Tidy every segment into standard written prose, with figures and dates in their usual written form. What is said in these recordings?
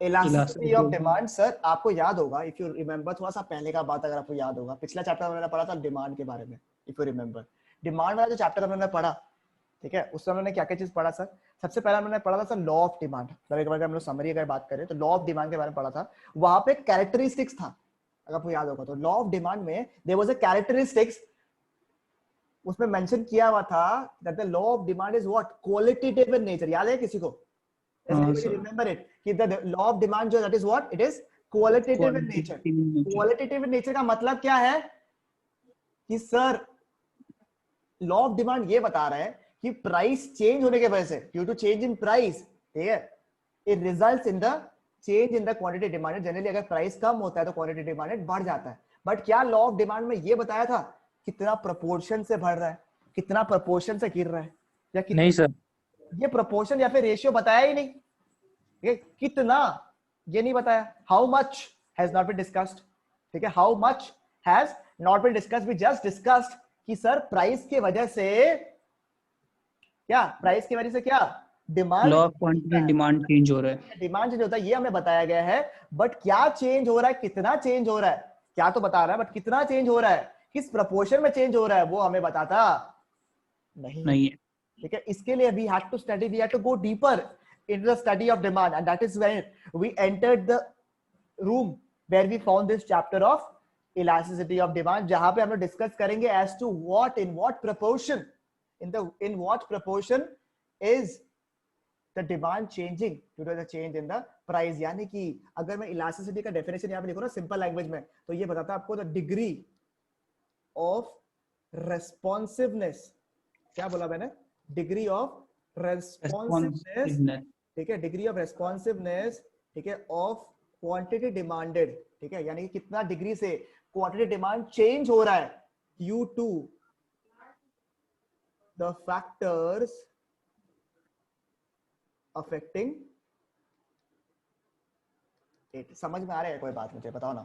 Elasticity of elasticity. Demand sir आपको याद होगा, इफ यू रिमेंबर, थोड़ा सा पहले का बात अगर आपको याद होगा, पिछला चैप्टर में मैंने पढ़ा था डिमांड के बारे में, इफ यू रिमेंबर डिमांड वाला जो चैप्टर हमने पढ़ा, ठीक है, उसमें हमने क्या क्या चीज पढ़ा सर? सबसे पहला हमने पढ़ा था सर लॉ ऑफ डिमांड। एक बार हम लोग समरी अगर बात करें तो लॉ ऑफ डिमांड के बारे में पढ़ा था। वहां पे कैरेक्टरिस्टिक्स था, अगर आपको याद होगा तो लॉ ऑफ डिमांड में देयर वाज अ कैरेक्टरिस्टिक्स, उसमें मेंशन किया हुआ था that the law of demand is what, qualitative in nature. याद है किसी को? हाँ एवरीबॉडी सर, रिमेंबर इट कि द लॉ ऑफ डिमांड जो that is what, it is qualitative in nature. Qualitative nature. Qualitative in nature का मतलब क्या है कि सर लॉ ऑफ डिमांड ये बता रहा है कि प्राइस चेंज होने की वजह से, due to change in price, ठीक है, it results in the change in the quantity demanded. Generally अगर प्राइस कम होता है तो क्वांटिटी डिमांडेड बढ़ जाता है। बट क्या लॉ ऑफ डिमांड में ये बताया था कितना प्रोपोर्शन से बढ़ रहा है, कितना प्रोपोर्शन से गिर रहा है, या नहीं कितना? सर। ये प्रोपोर्शन या फिर रेशियो बताया ही नहीं। ये कितना, ये नहीं बताया। How much has not been discussed, ठीक है, how much has not been discussed. We just discussed कि सर प्राइस की वजह से क्या, प्राइस की वजह से क्या डिमांड लॉ ऑफ होता क्वांटिटी है, डिमांड चेंज हो रहा है। डिमांड चेंज होता है, ये हमें बताया गया है। बट क्या चेंज हो रहा है, कितना चेंज हो रहा है, क्या तो बता रहा है, बट कितना चेंज हो रहा है, किस प्रपोर्शन में चेंज हो रहा है, वो हमें बताता नहीं है। नहीं है। ठीक है, इसके लिए we had to study, we had to go deeper in the study of demand, and that is when we entered the room where we found this chapter of elasticity of demand, जहां पे हम लोग discuss करेंगे as to what, in what proportion, in what proportion is the demand changing due to the change in the price। यानी कि अगर मैं elasticity का डेफिनेशन यहाँ पे लिखूं ना सिंपल लैंग्वेज में, तो ये बताता है आपको द डिग्री ऑफ रेस्पॉन्सिवनेस। क्या बोला मैंने? Degree of responsiveness, responsiveness. ठीक है, डिग्री ऑफ रेस्पॉन्सिवनेस, ठीक है, ऑफ क्वांटिटी डिमांडेड, ठीक है, यानी कि कितना डिग्री से क्वांटिटी डिमांड चेंज हो रहा है due to the factors affecting it. समझ में आ रहा है कोई बात? मुझे बताओ ना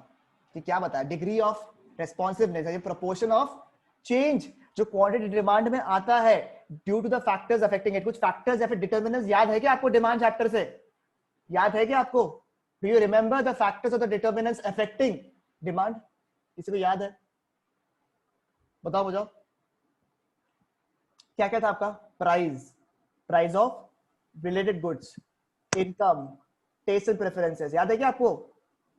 कि क्या बताया, डिग्री ऑफ रेस्पॉन्सिवनेस है प्रोपोर्शन ऑफ चेंज जो क्वांटिटी डिमांड में आता है due to the factors affecting it. कुछ फैक्टर्स या फिर डिटरमिनेंट्स याद है क्या आपको डिमांड चैप्टर से? याद है क्या आपको? Do you remember the factors और द डिटरमिनेंट्स अफेक्टिंग डिमांड? किसी को याद है? बताओ बताओ क्या क्या था आपका? Price, price of related goods, income, taste and preferences, याद है क्या आपको?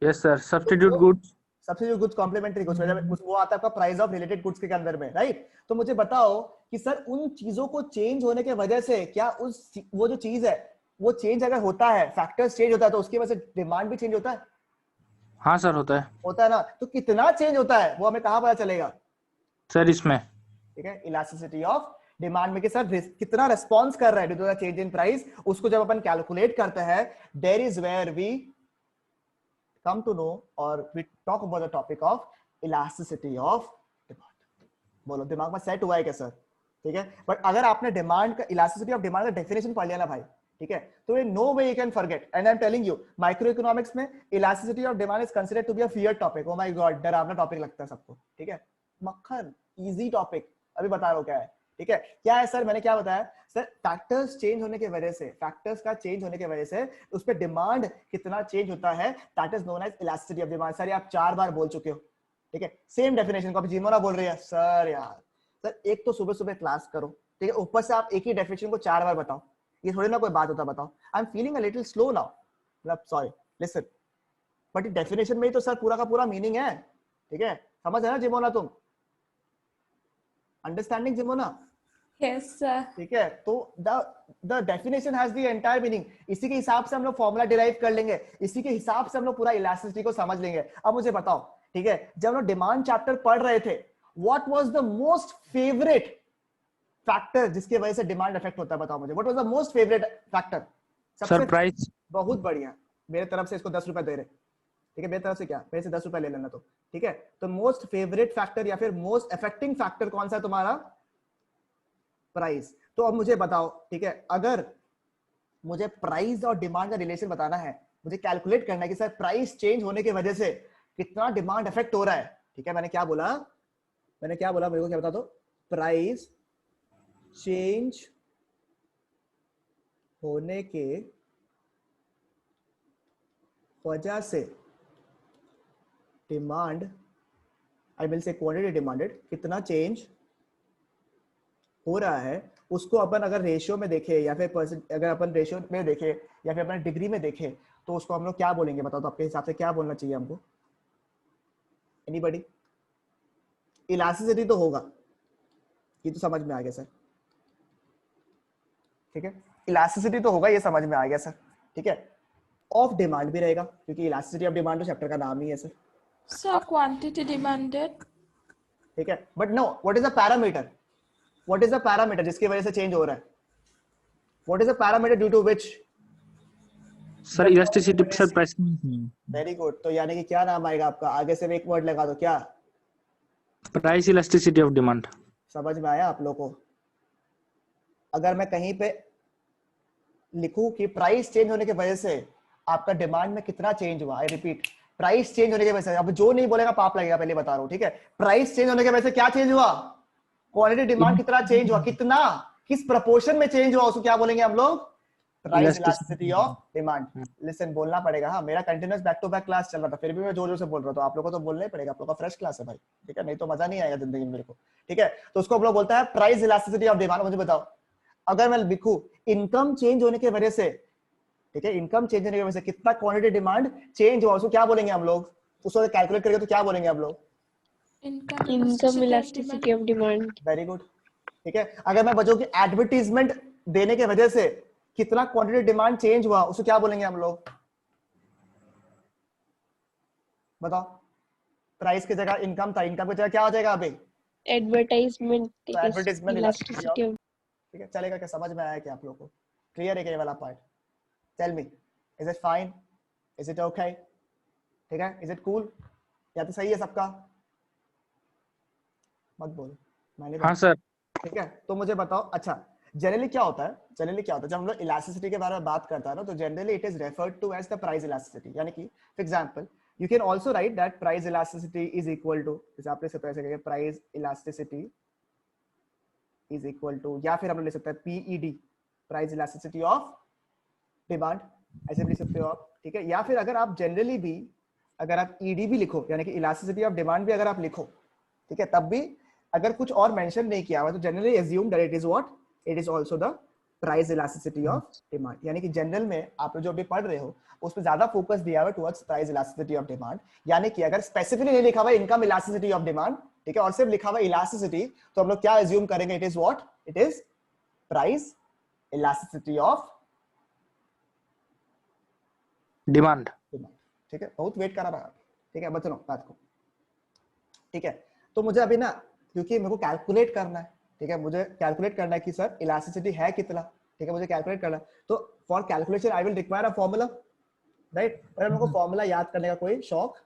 Yes sir. तो सब्स्टिट्यूट वो goods. Substitute goods, complementary goods, वो आता है आपका प्राइस ऑफ रिलेटेड गुड्स के अंदर में, राइट? तो मुझे बताओ कि सर उन चीजों को चेंज होने के वजह से क्या उस वो जो चीज है वो चेंज अगर होता है, फैक्टर्स चेंज होता है, तो उसकी वजह से डिमांड भी चेंज होता है? हाँ सर, होता है होता है ना? तो कितना चेंज होता है वो हमें कहाँ पता चलेगा? सर इसमें। ठीक है, इलास्टिसिटी ऑफ डिमांड में कि सर कितना रेस्पॉन्स कर रहा है due to the change in price, उसको जब अपन कैलकुलेट करते हैं, there is where we come to know or we talk about the topic of elasticity of demand। बोलो दिमाग में सेट हुआ है क्या सर? ठीक है, बट अगर आपने डिमांड का, इलास्टिसिटी ऑफ डिमांड का डेफिनेशन पढ़ लिया ना भाई, ठीक है, तो ये no way you can forget. And I am telling you, micro economics में elasticity of demand is considered to be a fear topic. Oh my god, डरावना टॉपिक लगता है सबको, ठीक है, मक्खन इजी टॉपिक, अभी बता रहा हूं क्या है। ठीक है, क्या है सर? मैंने क्या बताया सर? फैक्टर्स चेंज होने की वजह से, फैक्टर्स का चेंज होने की वजह से उस पर डिमांड कितना चेंज होता है, that is known as elasticity of demand. Sir ये आप 4 बार बोल चुके हो, ठीक है, सेम डेफिनेशन को। अभी जीमोना बोल रही है सर यार, सर एक तो सुबह सुबह क्लास करो, ठीक है, ऊपर से आप एक ही डेफिनेशन को 4 बार बताओ, ये थोड़ी ना कोई बात होता। बताओ, I am feeling a little slow now, मतलब सॉरी, लिसन, बट डेफिनेशन में ही तो सर पूरा का पूरा मीनिंग है, ठीक है, समझ है ना जिमोना तुम? अंडरस्टैंडिंग जिमोना? Yes sir. ठीक है, तो the definition has the entire meaning. इसी के हिसाब से हम लोग फॉर्मूला डिराइव कर लेंगे, इसी के हिसाब से हम लोग पूरा इलास्टिसिटी को समझ लेंगे। अब मुझे बताओ, ठीक है, जब हम लोग डिमांड चैप्टर पढ़ रहे थे, what was the most favourite factor जिसकी वजह से डिमांड इफेक्ट होता है? बताओ मुझे, what was the most favourite factor? Sir सबसे प्राइस। बहुत बढ़िया, मेरे तरफ से इसको 10 रुपए दे रहे, ठीक है, मेरी तरफ से क्या, मेरे से 10 रुपए ले लेना तो, ठीक है। तो मोस्ट फेवरेट फैक्टर या फिर मोस्ट इफेक्टिंग फैक्टर कौन सा है तुम्हारा? प्राइस। तो अब मुझे बताओ, ठीक है, अगर मुझे प्राइस और डिमांड का रिलेशन बताना है, मुझे कैलकुलेट करना है कि सर प्राइस चेंज होने की वजह से कितना डिमांड इफेक्ट हो रहा है, ठीक है, मैंने क्या बोला, मेरे को क्या बता दो, प्राइस चेंज होने के वजह से demand, I will say quantity demanded, कितना चेंज हो रहा है, उसको अपन अगर रेशियो में देखें या फिर परसेंट, अगर अपन रेशियो में देखें या फिर अपन डिग्री में देखें तो उसको हम लोग क्या बोलेंगे? बताओ तो आपके हिसाब से क्या बोलना चाहिए हमको? एनीबॉडी? इलास्टिसिटी तो होगा, ये तो समझ में आ गया सर, ठीक है, इलास्टिसिटी तो होगा, ये समझ में आ गया सर, ठीक है। ऑफ डिमांड भी रहेगा क्योंकि इलास्टिसिटी ऑफ डिमांड तो चैप्टर का नाम ही है सर। सर क्वांटिटी डिमांडेड, ठीक है, but no, what is the parameter? What is the parameter जिसकी वजह से चेंज हो रहा है? What is the parameter due to which? Sir elasticity sir price. Very good, तो यानी कि क्या नाम आएगा आपका? आगे से एक वर्ड लगा दो, क्या? Price elasticity of demand. समझ में आया आप लोगों को? अगर मैं कहीं पे लिखूं कि प्राइस चेंज होने की वजह से आपका डिमांड में कितना चेंज हुआ, आई रिपीट, प्राइस चेंज होने की वजह से, अब जो नहीं बोलेगा पाप लगेगा, पहले बता रहा हूं, ठीक है। प्राइस चेंज होने की वजह से क्या चेंज हुआ? क्वांटिटी डिमांड कितना चेंज हुआ, कितना, किस प्रपोर्शन में चेंज हुआ, उसको क्या बोलेंगे हम लोग? Price elasticity of demand. Listen, बोलना पड़ेगा, हाँ, मेरा continuous back to back class चल रहा था, फिर भी मैं जोर जोर से बोल रहा था, आप लोगों को तो बोलना ही पड़ेगा, आप लोगों का फ्रेश क्लास है भाई, ठीक है, नहीं तो मजा नहीं आएगा जिंदगी में मेरे को, ठीक है। तो उसको हम लोग बोलता है प्राइस इलास्टिसिटी ऑफ डिमांड। मुझे बताओ, अगर मैं लिखूं इनकम चेंज होने की वजह से, ठीक है, इनकम चेंज होने की वजह से कितना क्वांटिटी डिमांड चेंज हुआ, उसको क्या बोलेंगे हम लोग? उसको कैलकुलेट करेंगे तो क्या बोलेंगे हम लोग? Income elasticity of demand. Very good, ठीक है। अगर मैं बच्चों की एडवर्टीजमेंट देने की वजह से कितना क्वांटिटी डिमांड चेंज हुआ, उसको क्या बोलेंगे हम लोग? बताओ, प्राइस की जगह इनकम था, इनकम की जगह क्या हो जाएगा अभी? एडवर्टाइजमेंट, तो एडवर्टीजमेंट इलास्टिसिटी ऑफ, ठीक है, चलेगा क्या? समझ में आया क्या आप लोगों को? क्लियर है क्या ये वाला part? Tell me, is it fine, is it okay, ठीक है, इज इट कूल, या तो सही है सबका? मत बोलो, मैंने हाँ सर। ठीक है। तो मुझे बताओ, अच्छा जनरली क्या होता है, जनरली क्या होता है जब हम लोग इलास्टिसिटी के बारे में बात करता है ना, तो generally it is referred to as the price elasticity, यानी कि for example you can also write that price elasticity is equal to, जैसे आप लिख सकते हैं price elasticity is equal to, या फिर हम लोग लिख सकते हैं PED, price elasticity of demand, ऐसे भी लिख सकते हो आप, ठीक है। या फिर अगर आप जनरली भी अगर आप ईडी भी लिखो, यानी कि इलास्टिसिटी ऑफ डिमांड भी अगर आप लिखो, ठीक है, तब भी अगर कुछ और मेंशन नहीं किया हुआ तो generally assume that it is what, it is also the price elasticity of demand, यानी कि जनरल में आप जो भी पढ़ रहे हो उसमें ज्यादा फोकस दिया हुआ towards price elasticity of demand, यानी कि अगर स्पेसिफिकली नहीं लिखा हुआ इनकम इलास्टिसिटी ऑफ डिमांड, ठीक है, और सिर्फ लिखा हुआ इलास्टिसिटी, तो हम लोग क्या अज्यूम करेंगे? It is what, it is price elasticity of demand. ठीक है, बहुत वेट करा रहा, ठीक है, बच लो बात को, ठीक है। तो मुझे अभी ना, क्योंकि मेरे को कैलकुलेट करना है, ठीक है, मुझे कैलकुलेट करना है कि सर इलास्टिसिटी है कितना, ठीक है, मुझे कैलकुलेट करना है, तो for calculation I will require a formula, right. और मेरे को फॉर्मूला याद करने का कोई शौक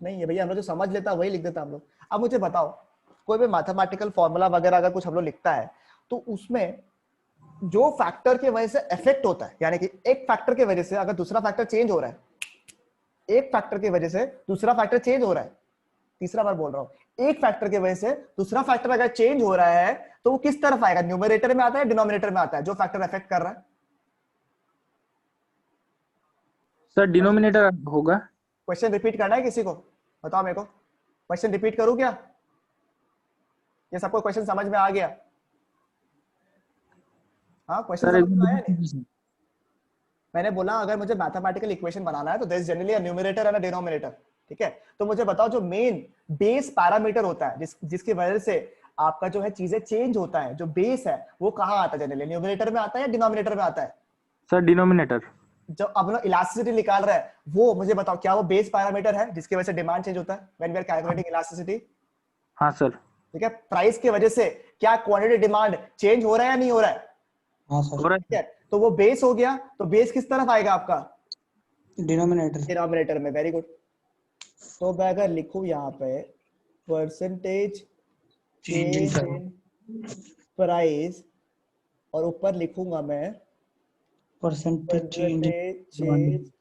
नहीं है भैया, हम लोग जो समझ लेता वही लिख देता हम लोग। अब मुझे बताओ, कोई भी मैथमेटिकल फॉर्मूला वगैरह अगर कुछ हम लोग लिखता है तो उसमें जो फैक्टर की वजह से इफेक्ट होता है, यानी कि एक फैक्टर की वजह से अगर दूसरा फैक्टर चेंज हो रहा है, एक फैक्टर की वजह से दूसरा फैक्टर चेंज हो रहा है, तीसरा बार बोल रहा हूं, एक फैक्टर की वजह से दूसरा फैक्टर अगर चेंज हो रहा है तो वो किस तरफ आएगा? न्यूमरेटर में आता है, डिनोमिनेटर में आता है, जो फैक्टर अफेक्ट कर रहा है? सर डिनोमिनेटर होगा। क्वेश्चन रिपीट करना है किसी को? बताओ मेरे को, क्वेश्चन रिपीट करूं क्या? ये सबको क्वेश्चन समझ में आ गया? हाँ, क्वेश्चन समझ में आया नहीं? मैंने बोला अगर मुझे मैथमेटिकल इक्वेशन बनाना है तो there is generally a numerator and a denominator, ठीक है। तो मुझे बताओ जो मेन बेस पैरामीटर होता है जिसकी वजह से आपका जो है चीजें चेंज होता है, जो बेस है वो कहाँ आता है? जनरली न्यूमरेटर में आता है या डिनोमिनेटर में आता है? Sir denominator. जो अब लोग इलास्टिसिटी निकाल रहा है वो मुझे बताओ, क्या वो बेस पैरामीटर है जिसकी वजह से डिमांड चेंज होता है when we are calculating elasticity? हाँ सर। ठीक है, प्राइस की वजह से क्या क्वांटिटी डिमांड चेंज हो रहा है या नहीं हो रहा है? हाँ सर। ठीक है, तो वो बेस हो गया, तो बेस किस तरफ आएगा आपका? डिनोमिनेटर। डिनोमिनेटर में, वेरी गुड। तो मैं अगर लिखूं यहाँ पे परसेंटेज चेंज इन प्राइस और ऊपर लिखूंगा मैं percentage change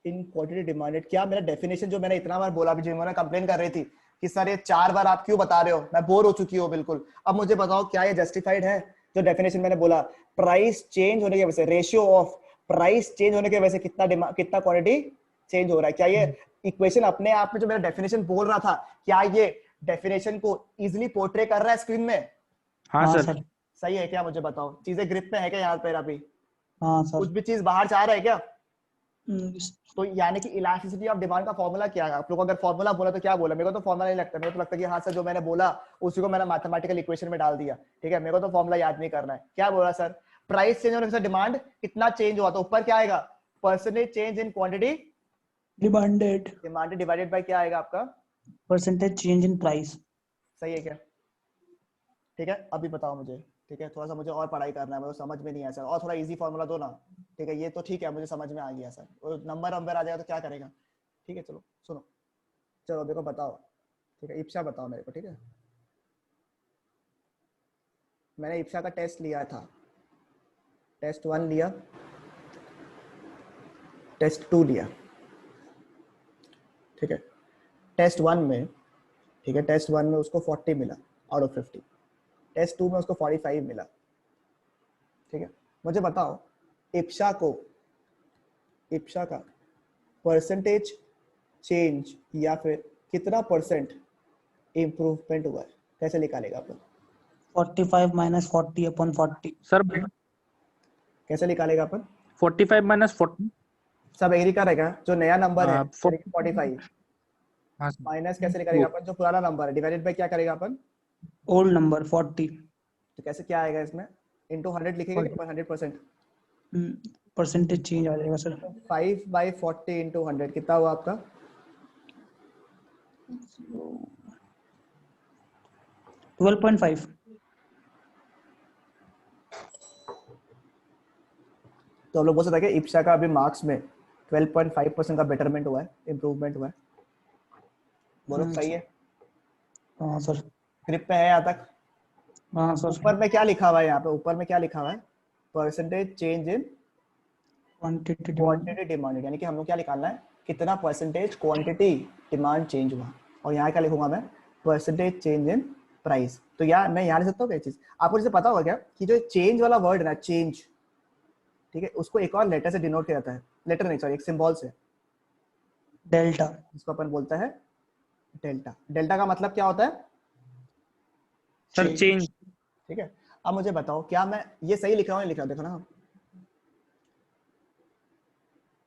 in quantity demanded, क्या मेरा डेफिनेशन जो मैंने इतना बार बोला, अभी जिन्होंने कंप्लेन कर रही थी कि सर ये 4 बार आप क्यों बता रहे हो, मैं बोर हो चुकी हूँ बिल्कुल। अब मुझे बताओ क्या ये जस्टिफाइड है? जो डेफिनेशन मैंने बोला, प्राइस चेंज होने की वजह से, रेशियो ऑफ प्राइस चेंज होने की वजह से कितना क्वांटिटी चेंज हो रहा है। क्या ये इक्वेशन अपने आप में जो मेरा डेफिनेशन बोल रहा था, क्या ये डेफिनेशन को इजीली पोर्ट्रे कर रहा है स्क्रीन में? हाँ हाँ सर। सर। सही है क्या? मुझे बताओ, चीजें ग्रिप में है क्या यहाँ पर? अभी हाँ कुछ सर। भी चीज बाहर जा रहा है क्या? हम्म, तो यानी कि इलास्टिसिटी ऑफ डिमांड का फॉर्मूला क्या है? आप लोगों को अगर फॉर्मूला बोला तो क्या बोला? मेरे को तो फॉर्मूला नहीं लगता, मेरे को तो लगता है कि हाँ सर जो मैंने बोला उसी को मैंने मैथमेटिकल इक्वेशन में डाल दिया, ठीक है, मेरे को तो फॉर्मूला याद नहीं करना है। क्या बोला सर? प्राइस चेंज होने से डिमांड कितना चेंज हुआ, तो ऊपर क्या आएगा? Percentage change in quantity demanded demanded divided bye क्या आएगा आपका? Percentage change in price. सही है क्या? ठीक है, अभी बताओ मुझे, ठीक है, थोड़ा सा मुझे और पढ़ाई करना है, मुझे समझ में नहीं आया सर, और थोड़ा इजी फॉर्मूला दो ना। ठीक है, ये तो ठीक है, मुझे समझ में आ गया सर, और नंबर नंबर आ जाएगा तो क्या करेगा? ठीक है, चलो सुनो, चलो देखो बताओ, ठीक है, इप्सा बताओ मेरे को, ठीक है, मैंने इप्सा का टेस्ट लिया था, टेस्ट 1 लिया, टेस्ट 2 लिया, ठीक है, टेस्ट 1 में, ठीक है, टेस्ट 1 में उसको 40 मिला आउट ऑफ 50, टेस्ट 2 में उसको 45 मिला, ठीक है, मुझे बताओ इप्सा का परसेंटेज चेंज या फिर कितना परसेंट इम्प्रूवमेंट हुआ है, कैसे निकालेगा आप लोग? 45 माइनस 40 अपॉन 40। सर कैसे निकालेगा अपन? 45 माइनस 40। सब एग्री करेगा? जो नया नंबर है 45 हाँ सर। माइनस कैसे निकालेगा अपन? जो पुराना नंबर है डिवाइडेड बाय क्या करेगा अपन? Old number 40। तो कैसे क्या आएगा इसमें? इनटू 100 लिखेगा कि 100%? परसेंटेज चेंज आ जाएगा सर। 5/40 इंटू 100 कितना हुआ आपका? 12.5। तो हम लोग बोल सकते हैं कि इप्सा का अभी मार्क्स में 12.5% का बेटरमेंट हुआ है, इम्प्रूवमेंट हुआ है। बोलो सही है? हाँ सर। ग्रिप पे है यहाँ तक? हाँ सर। ऊपर में क्या लिखा हुआ है? यहाँ पे ऊपर में क्या लिखा हुआ है? Percentage change in quantity demand, यानी कि हम लोग क्या निकालना है? कितना परसेंटेज क्वांटिटी डिमांड चेंज हुआ, और यहाँ क्या लिखूंगा मैं? Percentage change in price. तो यार मैं यहाँ लिख सकता हूँ क्या चीज? आपको जैसे पता होगा क्या कि जो चेंज वाला वर्ड है ना, चेंज, ठीक है, उसको एक और लेटर से डिनोट किया जाता है, लेटर नहीं सॉरी, एक सिंबल से, डेल्टा। जिसको अपन बोलता है डेल्टा। डेल्टा का मतलब क्या होता है? Sir change. ठीक है, अब मुझे बताओ क्या मैं ये सही लिख रहा हूँ, नहीं लिख रहा हूँ? देखो ना,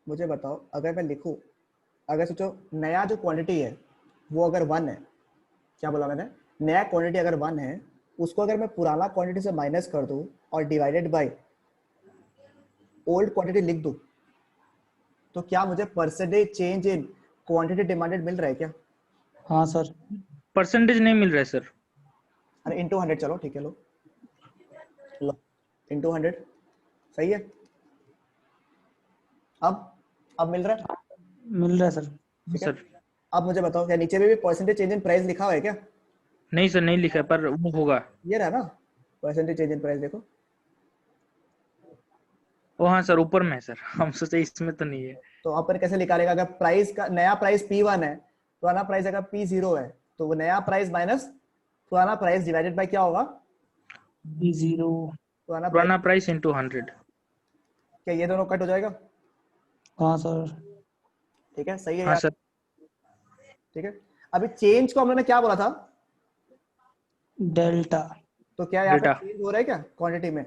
मुझे बताओ अगर मैं लिखूं, अगर सोचो नया जो क्वांटिटी है वो अगर 1 है, क्या बोला मैंने? नया क्वांटिटी अगर 1 है, उसको अगर मैं पुराना क्वांटिटी से माइनस कर दूं और डिवाइडेड बाय ओल्ड क्वांटिटी लिख दूं, तो क्या मुझे percentage change in quantity demanded मिल रहा है क्या? हाँ सर। परसेंटेज नहीं मिल रहा है सर। अरे इंटू 100 चलो, ठीक है, लो लो इंटू 100, सही है? अब मिल रहा है? मिल रहा है सर। ठीक है, सर अब मुझे बताओ क्या नीचे में भी परसेंटेज चेंज इन प्राइस लिखा हुआ है क्या? नहीं सर, नहीं लिखा है, पर वो होगा। ये रहा ना परसेंटेज चेंज इन प्राइस, देखो। ओ हाँ सर, ऊपर में है सर। हम सोचे इसमें तो नहीं है। तो अपन कैसे निकालेगा? अगर प्राइस का नया प्राइस P1 है, पुराना प्राइस अगर P0 है, तो वो नया प्राइस माइनस पुराना प्राइस डिवाइडेड बाय क्या होगा? B0। पुराना प्राइस इंटू 100। क्या ये दोनों कट हो जाएगा? हाँ सर। ठीक है, सही है हाँ यार, सर। ठीक है। अभी चेंज को हम लोगों ने क्या बोला था? डेल्टा। तो क्या यहाँ पे डेटा। चेंज हो रहा है क्या क्वांटिटी में?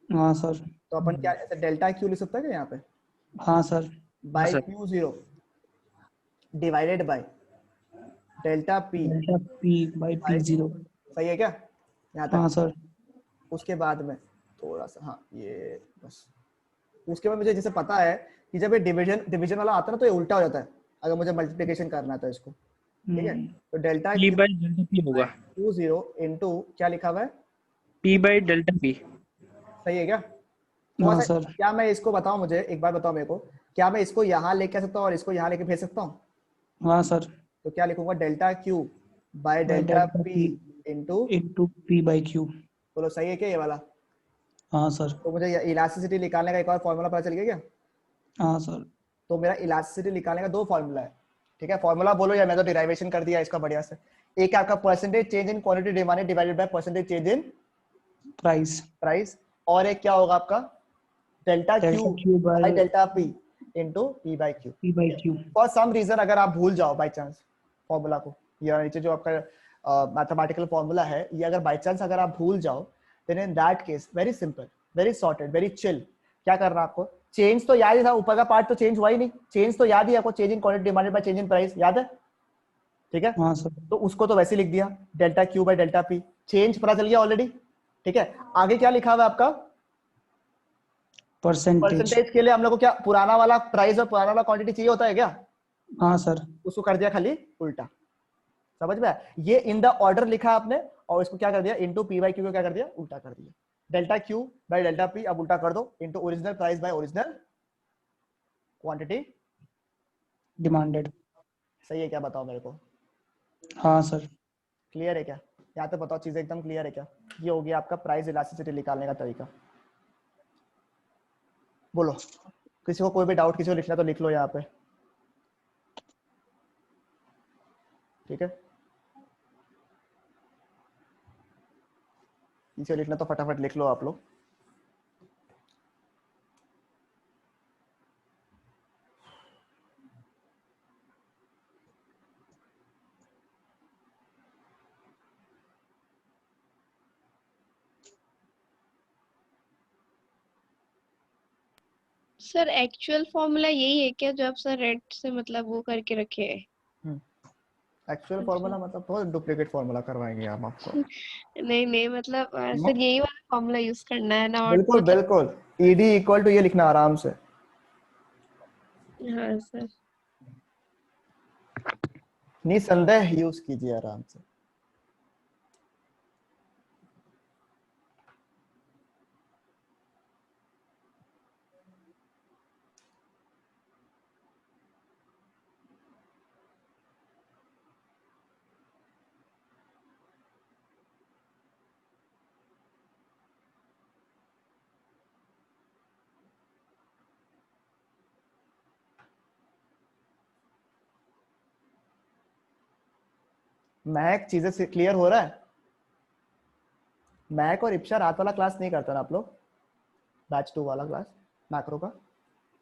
हाँ सर। तो अपन क्या ऐसे डेल्टा क्यू लिख सकते हैं क्या यहाँ पे? हाँ सर। By sir. Q0 divided by delta P delta P by P0। सही है क्या यहाँ हाँ तक? सर। उसके बाद में थोड़ा सा, हाँ ये बस, उसके बाद मुझे जैसे पता है कि जब ये डिवीजन वाला आता है ना, तो ये उल्टा हो जाता है अगर मुझे मल्टीप्लिकेशन करना है तो इसको, ठीक है, तो delta P by delta P होगा। Q0 इंटू क्या लिखा हुआ है? P by delta P। सही है क्या? हाँ तो सर। क्या मैं इसको बताऊं, मुझे एक बार बताओ मेरे को, क्या मैं इसको यहाँ लेके आ सकता हूँ और इसको यहाँ लेके भेज सकता हूँ? हाँ सर। तो क्या लिखूंगा? Delta Q by by delta delta P P into, into P by Q। बोलो सही है क्या ये वाला? हाँ सर। तो मुझे इलास्टिसिटी निकालने का एक और फॉर्मूला पता चल गया क्या? हाँ सर। तो मेरा इलास्टिसिटी निकालने का 2 फॉर्मूला है, ठीक है, फॉर्मूला बोलो या मैं तो डिराइवेशन कर दिया इसका बढ़िया से। एक है आपका percentage change in quantity demanded divided by percentage change in price. Price, और एक क्या होगा आपका? Delta delta Q Q by by delta P। Into P by Q। P by Q। For some reason अगर आप भूल जाओ बाय चांस फॉर्मूला को, या नीचे जो आपका मैथमेटिकल फॉर्मूला है, ये अगर बाय चांस अगर आप भूल जाओ, then in that case very simple, very sorted, very chill, क्या करना आपको, चेंज तो याद ही था, ऊपर का पार्ट तो चेंज हुआ ही नहीं, चेंज तो याद ही आपको, change in quantity demanded by change in price, याद है? ठीक है, हाँ सर। तो उसको तो वैसे लिख दिया, delta Q bye delta P, change पता चल गया ऑलरेडी। ठीक है, आगे क्या लिखा हुआ है आपका? परसेंटेज। परसेंटेज के लिए हम लोग को क्या पुराना वाला प्राइस और पुराना वाला क्वांटिटी चाहिए होता है क्या? हाँ सर। उसको कर दिया खाली उल्टा, समझ में आया? ये इन द ऑर्डर लिखा आपने, और इसको क्या कर दिया, इनटू P बाय Q को क्या कर दिया, उल्टा कर दिया। Delta Q bye delta P अब उल्टा कर दो, into original price by original quantity demanded. सही है क्या, बताओ मेरे को? हाँ सर। क्लियर है क्या? यहाँ पे बताओ, चीजें एकदम क्लियर है क्या? ये हो गया आपका प्राइस इलास्टिसिटी निकालने का तरीका। बोलो, किसी को कोई भी डाउट, किसी को लिखना तो लिख लो यहाँ पे, ठीक है? किसी को लिखना तो फटाफट लिख लो आप लोग। सर एक्चुअल फॉर्मूला यही है क्या जो आप सर रेड से मतलब वो करके रखे हैं? एक्चुअल फॉर्मूला मतलब तो डुप्लीकेट फॉर्मूला करवाएंगे हम आपको। नहीं नहीं मतलब सर यही वाला फॉर्मूला यूज करना है ना, और बिल्कुल मतलब बिल्कुल, ईडी इक्वल टू ये लिखना आराम से, हाँ सर। निसंदेह यूज कीजिए आराम से। महक चीजें से क्लियर हो रहा है? महक और इप्शा रात वाला क्लास नहीं करता ना आप लोग, बैच 2 वाला क्लास मैक्रो का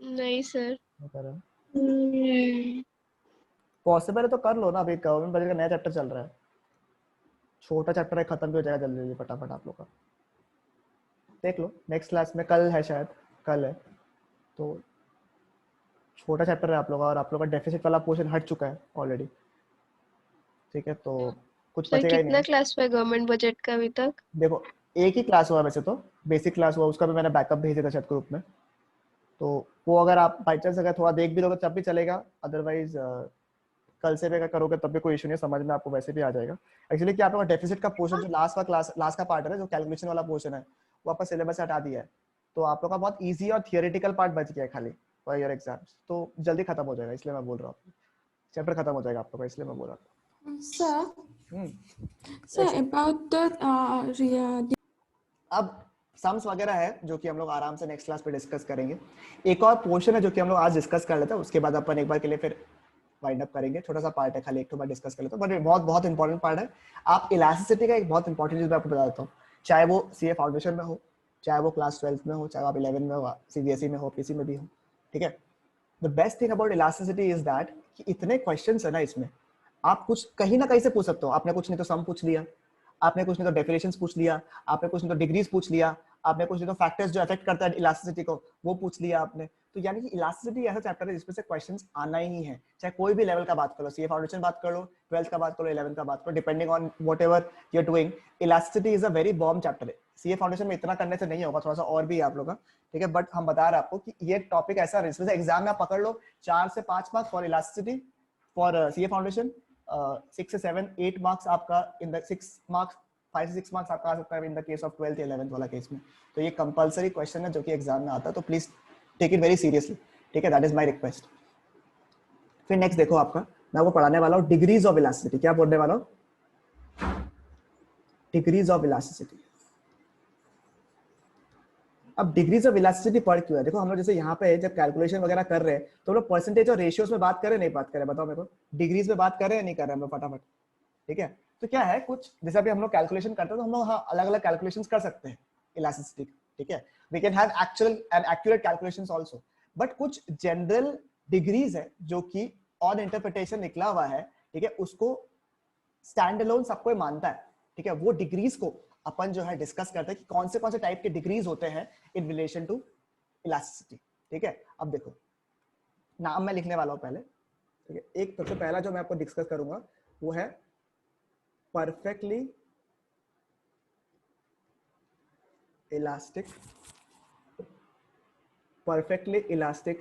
नहीं सर। नहीं कर रहे? पॉसिबल है तो कर लो ना, अभी गवर्नमेंट बजट का नया चैप्टर चल रहा है, छोटा चैप्टर है, खत्म भी हो जाएगा जल्दी जल्दी फटाफट आप लोग का, देख लो नेक्स्ट क्लास में, कल है शायद, कल है, तो छोटा चैप्टर है आप लोग का, और आप लोग का डेफिसिट वाला पोर्शन हट चुका है ऑलरेडी, ठीक है, तो कुछ सर बचेगा ही कितना नहीं। क्लास हुआ गवर्नमेंट बजट का अभी तक? देखो एक ही क्लास हुआ वैसे तो, बेसिक क्लास हुआ, उसका भी मैंने बैकअप भेज दिया था शायद ग्रुप में, तो वो अगर आप बाई चांस अगर थोड़ा देख भी लोगे तब भी चलेगा, अदरवाइज कल से भी अगर करोगे तब भी कोई इशू नहीं है, समझ में आपको वैसे भी आ जाएगा। एक्चुअली क्या आपका डेफिसिट का पोर्शन जो लास्ट का क्लास, लास्ट का पार्ट है, जो कैलकुलेशन वाला पोर्शन है, वो आपका सिलेबस से हटा दिया है, तो आप लोग का बहुत इजी और थियोरेटिकल पार्ट बच गया है खाली फॉर योर एग्जाम्स, तो जल्दी खत्म हो जाएगा, इसलिए मैं बोल रहा हूँ, चैप्टर खत्म हो जाएगा आप लोग का, इसलिए मैं बोल रहा हूँ। Sir, about the अब सम्स वगैरह है जो कि हम लोग आराम से नेक्स्ट क्लास पे डिस्कस करेंगे। एक और पोर्शन है जो कि हम लोग आज डिस्कस कर लेते हैं, उसके बाद अपन एक बार के लिए फिर वाइंड अप करेंगे, छोटा सा पार्ट है खाली, एक तो बार डिस्कस कर लेते हैं, बट बहुत बहुत इंपॉर्टेंट पार्ट है। आप इलास्टिसिटी का एक बहुत इंपॉर्टेंट चीज मैं आपको बता देता हूँ, चाहे वो सीए फाउंडेशन में हो, चाहे वो क्लास 12 में हो, चाहे आप 11 में हो, सीबीएसई में हो, किसी में भी हो, ठीक है। The best thing about elasticity is that कि इतने क्वेश्चंस है ना इसमें, आप कुछ कहीं ना कहीं से पूछ सकते हो, आपने कुछ नहीं तो सम पूछ लिया, आपने कुछ नहीं तो डेफिनेशंस पूछ लिया, आपने कुछ नहीं तो डिग्रीज पूछ लिया, आपने कुछ नहीं तो फैक्टर्स जो अफेक्ट करता है इलास्टिसिटी को वो पूछ लिया आपने, तो यानी कि इलास्टिसिटी ऐसा चैप्टर है जिसमें से क्वेश्चंस आना ही है, चाहे कोई भी लेवल का बात कर लो, सीए फाउंडेशन बात कर लो, 12th का बात कर लो, 11th का बात करो, depending on whatever you are doing, elasticity is a very bomb chapter है। सीए फाउंडेशन में इतना करने से नहीं होगा, थोड़ा सा और भी है आप लोग का, ठीक है, बट हम बता रहे हैं आपको कि ये टॉपिक ऐसा है, इसमें से एग्जाम में आप पकड़ लो 4 से 5 marks for elasticity for CA foundation, 6 से 7 8 मार्क्स आपका इन द 6 मार्क्स 5 से 6 मार्क्स आपका आ सकता है in the case of 12th 11th वाला केस में, तो ये कंपलसरी क्वेश्चन है जो कि एग्जाम में आता है, तो please take it very seriously, ठीक है, दैट इज माय रिक्वेस्ट। फिर नेक्स्ट देखो आपका, मैं वो पढ़ाने वाला हूँ डिग्रीज ऑफ इलास्टिसिटी, क्या बोलने वाला हूँ, डिग्रीज ऑफ इलास्टिसिटी। अब डिग्रीज ऑफ इलास्टिसिटी पढ़ क्यों है, देखो हम लोग जैसे यहाँ पे जब कैलकुलेशन वगैरह कर रहे हैं तो हम लोग परसेंटेज और रेशियोज में बात करें नहीं बात करें, बताओ मेरे को, डिग्रीज में बात करें या नहीं कर रहे हैं हम लोग फटाफट, ठीक है। तो क्या है, कुछ जैसे अभी हम लोग कैलकुलेशन करते हैं तो हम लोग हाँ अलग अलग कैलकुलेशंस कर सकते हैं इलास्टिसिटी, ठीक है, we can have actual and accurate calculations also, but कुछ जनरल डिग्रीज है जो कि ऑन इंटरप्रिटेशन निकला हुआ है, ठीक है, उसको स्टैंड अलोन सबको मानता है, ठीक है। वो डिग्रीज को अपन जो है डिस्कस करते हैं कि कौन से टाइप के डिग्रीज होते हैं इन रिलेशन टू इलास्टिसिटी, ठीक है। अब देखो नाम मैं लिखने वाला हूं पहले, ठीक है। एक सबसे पहला जो मैं आपको डिस्कस करूंगा वो है परफेक्टली इलास्टिक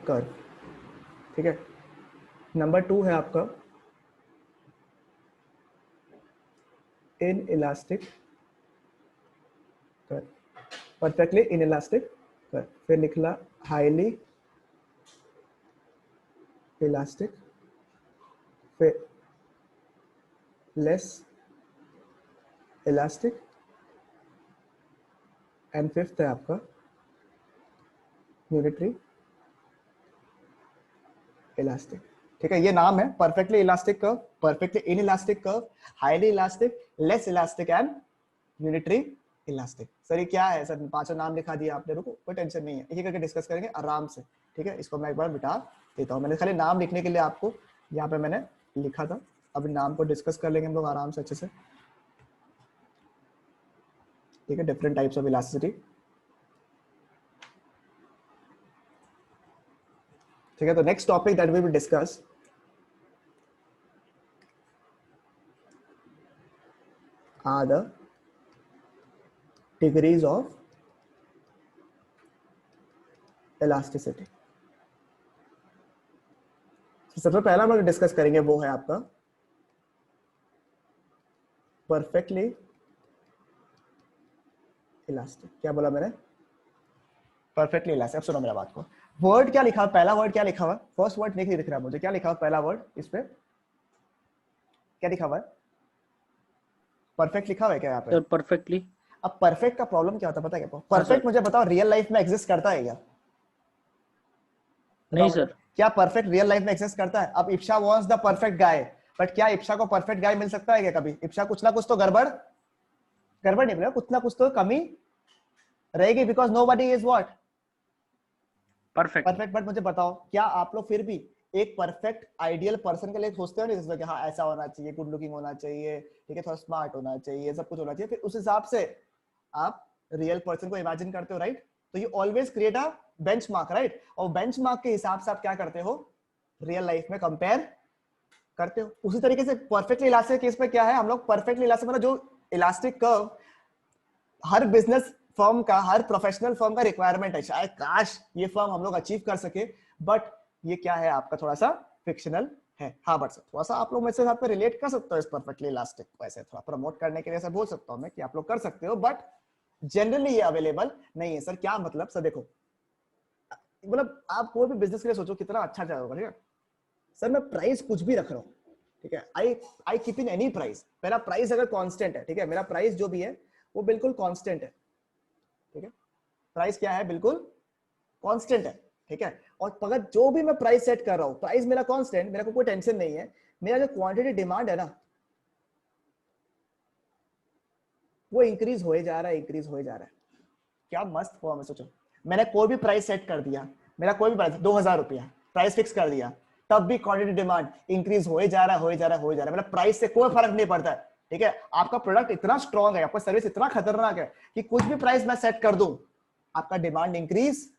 कर्व, ठीक है। नंबर 2 है आपका inelastic curve, perfectly inelastic curve. फिर निकला हाईली इलास्टिक, फिर लेस इलास्टिक, एंड फिफ्थ है आपका यूनिटरी इलास्टिक, ठीक है। ये नाम है perfectly elastic curve, perfectly inelastic curve, highly elastic, less elastic and unitary elastic. Sir ये क्या है सर, पांचों नाम लिखा दिया आपने, रुको कोई टेंशन नहीं है, एक करके डिस्कस करेंगे आराम से, ठीक है। इसको मैं एक बार मिटा देता हूँ, मैंने खाली नाम लिखने के लिए आपको यहाँ पे मैंने लिखा था, अब नाम को डिस्कस कर लेंगे हम लोग आराम से अच्छे से, ठीक है। डिफरेंट टाइप्स ऑफ इलास्टिसिटी, ठीक है। तो next topic that we will discuss are the degrees of elasticity. सबसे पहला हम लोग डिस्कस करेंगे वो है आपका परफेक्टली इलास्टिक। क्या बोला मैंने? Perfectly elastic. अब सुनो मेरा बात को, वर्ड क्या लिखा हुआ, पहला वर्ड क्या लिखा हुआ, फर्स्ट वर्ड नहीं दिख रहा मुझे, क्या लिखा हुआ पहला वर्ड, इस पे क्या लिखा हुआ है? परफेक्ट लिखा हुआ है क्या यहाँ पे? Sir perfectly. अब परफेक्ट का प्रॉब्लम क्या होता है पता है क्या? परफेक्ट मुझे बताओ रियल लाइफ में एग्जिस्ट करता है क्या? नहीं सर। क्या परफेक्ट रियल लाइफ में एग्जिस्ट करता है? अब Ipsha wants the perfect guy, but क्या इप्शा को परफेक्ट गाय मिल सकता है क्या कभी? इप्शा कुछ ना कुछ तो गड़बड़ नहीं बोला, कुछ ना कुछ तो कमी रहेगी, because nobody is what perfect. But मुझे बताओ क्या आप लोग फिर भी एक परफेक्ट आइडियल पर्सन के लिए सोचते हो नहीं, जिसमें कि हाँ ऐसा होना चाहिए, गुड लुकिंग होना चाहिए, ठीक है, थोड़ा स्मार्ट होना चाहिए, सब कुछ होना चाहिए, फिर उस हिसाब से आप रियल पर्सन को इमेजिन करते हो, राइट? तो you always create a benchmark, right? और बेंचमार्क के हिसाब से आप क्या करते हो, रियल लाइफ में कंपेयर करते हो। उसी तरीके से परफेक्टली इलास्टिक केस में क्या है, हम लोग परफेक्टली इलास्टिक मतलब जो इलास्टिक कर्व हर बिजनेस फर्म का, हर प्रोफेशनल फर्म का रिक्वायरमेंट है, शायद काश ये फर्म हम लोग अचीव कर सके, बट ये क्या है आपका थोड़ा सा फिक्शनल है। हाँ बट थोड़ा सा आप लोग मेरे साथ पे रिलेट कर सकते हो इस परफेक्टली इलास्टिक को, ऐसे थोड़ा प्रमोट करने के लिए ऐसा बोल सकता हूँ मैं कि आप लोग कर सकते हो, बट जनरली ये अवेलेबल नहीं है। सर क्या मतलब? सर देखो, मतलब आप कोई भी बिजनेस के लिए सोचो कितना अच्छा जाएगा, ठीक है सर, मैं प्राइस कुछ भी रख रहा हूँ, ठीक है, I keep in any price, मेरा प्राइस अगर कांस्टेंट है, ठीक है, मेरा प्राइस जो भी है वो बिल्कुल कांस्टेंट है, ठीक है, प्राइस क्या है, बिल्कुल कांस्टेंट है, ठीक है। और अगर जो भी मैं प्राइस सेट कर रहा हूं, प्राइस मेरा कांस्टेंट, मेरा को कोई टेंशन नहीं है, मेरा जो क्वांटिटी डिमांड है ना वो इंक्रीज हो जा रहा है, इंक्रीज हो जा रहा है। क्या मस्त फॉर्म है, सोचो मैंने कोई भी प्राइस सेट कर दिया, मेरा कोई भी प्राइस 2000 रुपया प्राइस फिक्स कर दिया, तब भी क्वांटिटी डिमांड इंक्रीज हो जा रहा है, हो जा रहा है, हो जा रहा है, मतलब प्राइस से कोई फर्क नहीं पड़ता है, ठीक है। आपका प्रोडक्ट इतना स्ट्रॉन्ग है, आपका सर्विस इतना खतरनाक है कि कुछ भी प्राइस मैं सेट कर दूं, आपका डिमांड इंक्रीज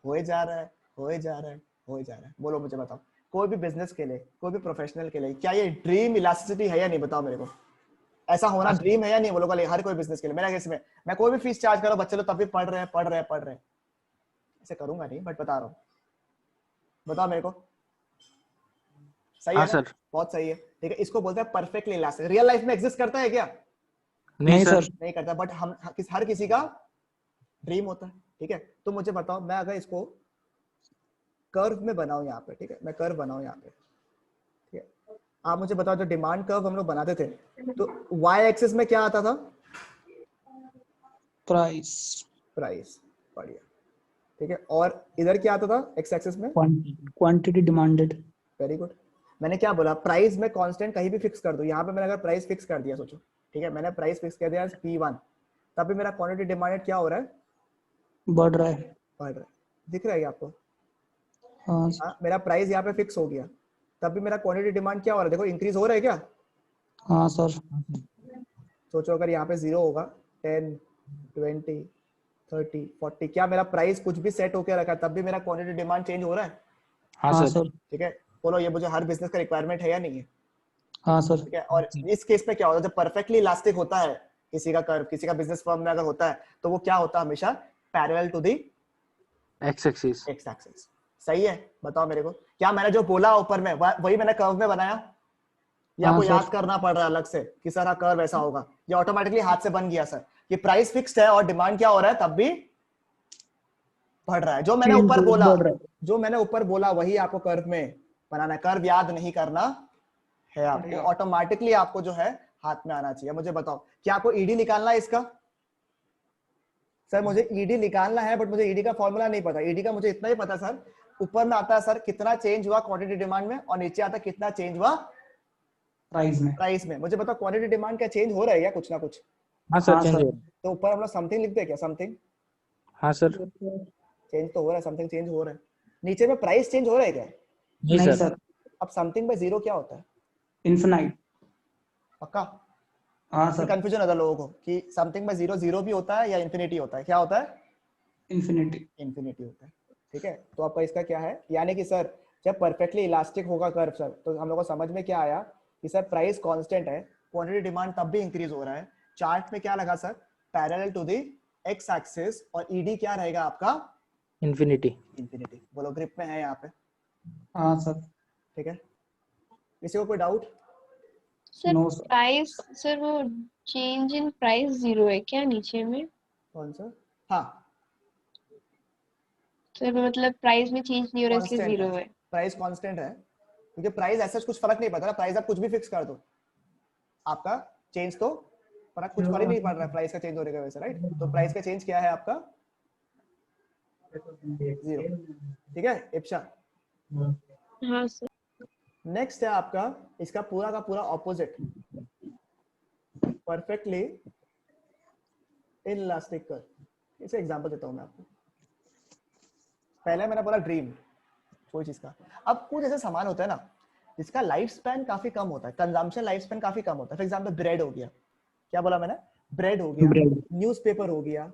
हो जा रहा है, हो जा रहा है, हो जा रहा है। बोलो मुझे बताओ, कोई भी बिजनेस के लिए, कोई भी प्रोफेशनल के लिए क्या ये ड्रीम इलास्टिसिटी है या नहीं? बताओ मेरे को, ऐसा होना ड्रीम है या नहीं? बोलो कल हर कोई बिजनेस के लिए। मेरा केस में मैं कोई भी फीस चार्ज करो, बच्चे लोग तब भी पढ़ रहे हैं, ऐसे करूंगा नहीं, बट बता रहा हूँ, बताओ मेरे को, सही है ना? सर। बहुत सही है, ठीक है। इसको बोलते हैं परफेक्टली इलास्टिक। रियल लाइफ में एग्जिस्ट करता है क्या? नहीं सर। नहीं करता, बट हम हर किसी का ड्रीम होता है, ठीक है। तो मुझे बताओ, मैं अगर इसको कर्व में बनाऊं यहाँ पे, ठीक है, मैं कर्व बनाऊं यहाँ पे, ठीक है, आप मुझे बताओ जो डिमांड कर्व हम लोग बनाते थे तो वाई एक्सिस में क्या आता था? प्राइस। बढ़िया, ठीक है। और इधर क्या आता था एक्स एक्सिस में? Quantity demanded. Very good. मैंने क्या बोला, प्राइस में कांस्टेंट कहीं भी फिक्स कर दूं, यहाँ पे मैंने अगर प्राइस फिक्स कर दिया, सोचो, ठीक है, मैंने प्राइस फिक्स कर दिया P1, तब भी मेरा क्वांटिटी डिमांडेड क्या हो रहा है? बढ़ रहा है। बढ़ रहा है। दिख रहा है क्या आपको? हाँ हाँ, मेरा प्राइस यहाँ पे फिक्स हो गया, तब भी मेरा क्वांटिटी डिमांड क्या हो रहा है, देखो इंक्रीज हो रहा है क्या? हाँ सर। सोचो अगर यहाँ पे 0 होगा, 10, 20, 30, 40, क्या मेरा प्राइस कुछ भी सेट होकर रखा तब भी मेरा क्वांटिटी डिमांड चेंज हो रहा है? हाँ हाँ सर। सर। ठीक है, बोलो ये मुझे हर बिजनेस का रिक्वायरमेंट है या नहीं है? हाँ सर। ठीक है, और इस केस में क्या होता है, जब परफेक्टली इलास्टिक होता है किसी का कर्व, किसी का बिजनेस फर्म में अगर होता है तो वो क्या होता है, हमेशा parallel to the x axis. X axis. सही है, बताओ मेरे को, क्या मैंने जो बोला ऊपर में वही मैंने कर्व में बनाया, या हाँ आपको सर। याद करना पड़ रहा है अलग से कि सर हाँ कर्व ऐसा होगा? ये ऑटोमेटिकली हाथ से बन गया सर, कि प्राइस फिक्स्ड है और डिमांड क्या हो रहा है तब भी बढ़ रहा है। जो मैंने ऊपर बोला, बढ़ रहा है। जो मैंने ऊपर बोला वही आपको कर्व में बनाना है। कर्व याद नहीं करना है आपको, ऑटोमेटिकली आपको जो है हाथ में आना चाहिए। मुझे बताओ, क्या आपको ईडी निकालना है इसका? सर मुझे ईडी निकालना है, बट मुझे ईडी का फॉर्मूला नहीं पता। ईडी का मुझे इतना ही पता सर, ऊपर में आता है सर कितना चेंज हुआ क्वांटिटी डिमांड में, और नीचे आता है कितना चेंज हुआ प्राइस में। प्राइस में। मुझे बताओ क्वांटिटी डिमांड क्या चेंज हो रहा है क्या, कुछ ना कुछ? हाँ सर, हाँ चेंज सर। हो। तो ऊपर हम लोग समथिंग लिखते हैं क्या? समथिंग हाँ सर। चेंज तो हो रहा है, समथिंग चेंज हो रहा है। नीचे में प्राइस चेंज हो रहा है क्या? नहीं नहीं सर। सर। अब समथिंग बाय 0 क्या होता है? इन्फिनाइट। पक्का? हाँ सर। कंफ्यूजन होता है लोगों को कि समथिंग बाय 0 0 भी होता है या इंफिनिटी होता है। क्या होता है? इन्फिनिटी। इंफिनिटी होता है। ठीक है, तो आपका इसका क्या है, यानी कि सर जब परफेक्टली इलास्टिक होगा कर्व सर, तो हम लोग को समझ में क्या आया कि सर प्राइस कांस्टेंट है, क्वांटिटी डिमांड तब भी इंक्रीज हो रहा है। चार्ट में क्या लगा sir? Parallel to the x axis, और ईडी क्या रहेगा आपका? इंफिनिटी। इंफिनिटी। बोलो ग्रिप में है यहाँ पे? हाँ सर। ठीक है, किसी को कोई doubt? Sir no sir. Price, sir वो चेंज इन प्राइस 0 है क्या नीचे में? कौन सा? हाँ, सर मतलब प्राइस में चेंज नहीं हो रहा इसलिए कांस्टेंट 0 है, है। प्राइस कांस्टेंट है, क्योंकि प्राइस ऐसा कुछ फर्क नहीं पड़ता ना। प्राइस आप कुछ भी फिक्स कर दो, आपका चेंज तो फर्क कुछ फर्क ही नहीं पड़ रहा है प्राइस का चेंज होने की वजह से, राइट? तो प्राइस का चेंज क्या है आपका? 0। ठीक है इप्शा? हाँ सर। नेक्स्ट है आपका इसका पूरा का पूरा ऑपोजिट, परफेक्टली इनइलास्टिक कर्व। इसे एग्जांपल देता हूं मैं आपको। पहले मैंने बोला ड्रीम, कोई चीज का। अब कुछ ऐसे सामान होता है ना जिसका लाइफ स्पैन काफी कम होता है, कंजम्पशन लाइफ स्पैन काफी कम होता है। फॉर एग्जांपल ब्रेड हो गया, क्या बोला मैंने? ब्रेड हो गया, ब्रेड। न्यूज़पेपर हो गया,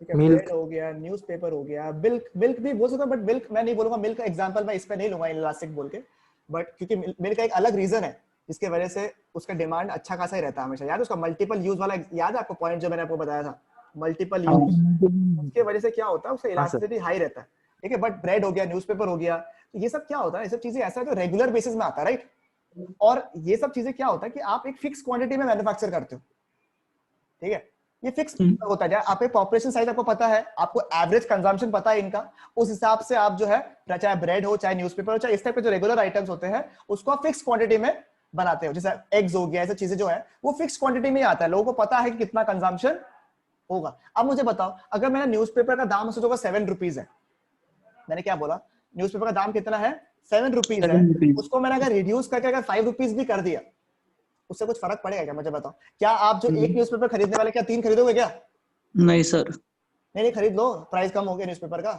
ठीक है, Milk. ब्रेड हो गया, न्यूज़पेपर हो गया, मिल्क, मिल्क भी बोल सकता हूं, बट मिल्क मैं नहीं बोलूंगा। मिल्क का एग्जांपल मैं इस पे नहीं लूंगा इलास्टिक बोल के, बट क्योंकि मिल्क का एक अलग रीजन है जिसके वजह से उसका डिमांड अच्छा खासा ही रहता है हमेशा। याद है उसका मल्टीपल यूज वाला, याद है आपको पॉइंट जो मैंने आपको बताया था, मल्टीपल हाँ। यूज, उसके वजह से क्या होता है, उसका हाँ सर। इलास्टिसिटी हाई रहता है। ठीक है, बट ब्रेड हो गया, न्यूज़पेपर हो गया, तो ये सब क्या होता है, ये सब चीजें ऐसा है जो रेगुलर बेसिस में आता है, राइट? और ये सब चीजें क्या होता है कि आप एक फिक्स क्वांटिटी में मैन्युफैक्चर करते हो। ठीक है, ये फिक्स होता है। आपके पॉपुलेशन साइज आपको पता है, आपको एवरेज कंजम्पशन पता है इनका, उस हिसाब से आप जो है चाहे ब्रेड हो, चाहे न्यूज़पेपर हो, चाहे इस टाइप के जो रेगुलर आइटम्स होते हैं उसको आप फिक्स क्वांटिटी में बनाते हो। जैसे एग्स हो गया, ऐसी चीजें जो है वो फिक्स क्वांटिटी में आता है, लोगों को पता है कि कितना कंजम्पशन होगा। अब मुझे बताओ, अगर मेरा न्यूज़पेपर का दाम सोचोगा 7 रुपीज है, मैंने क्या बोला, न्यूज़पेपर का दाम कितना है? 7 रुपीज है। 7 रुपीज। उसको मैंने अगर रिड्यूस करके अगर 5 रुपीज भी कर दिया, उससे कुछ फर्क पड़ेगा क्या? मुझे बताओ, क्या आप जो एक न्यूज़पेपर खरीदने वाले क्या 3 खरीदोगे क्या? नहीं सर। नहीं खरीद लो, प्राइस कम हो गया न्यूज़पेपर का।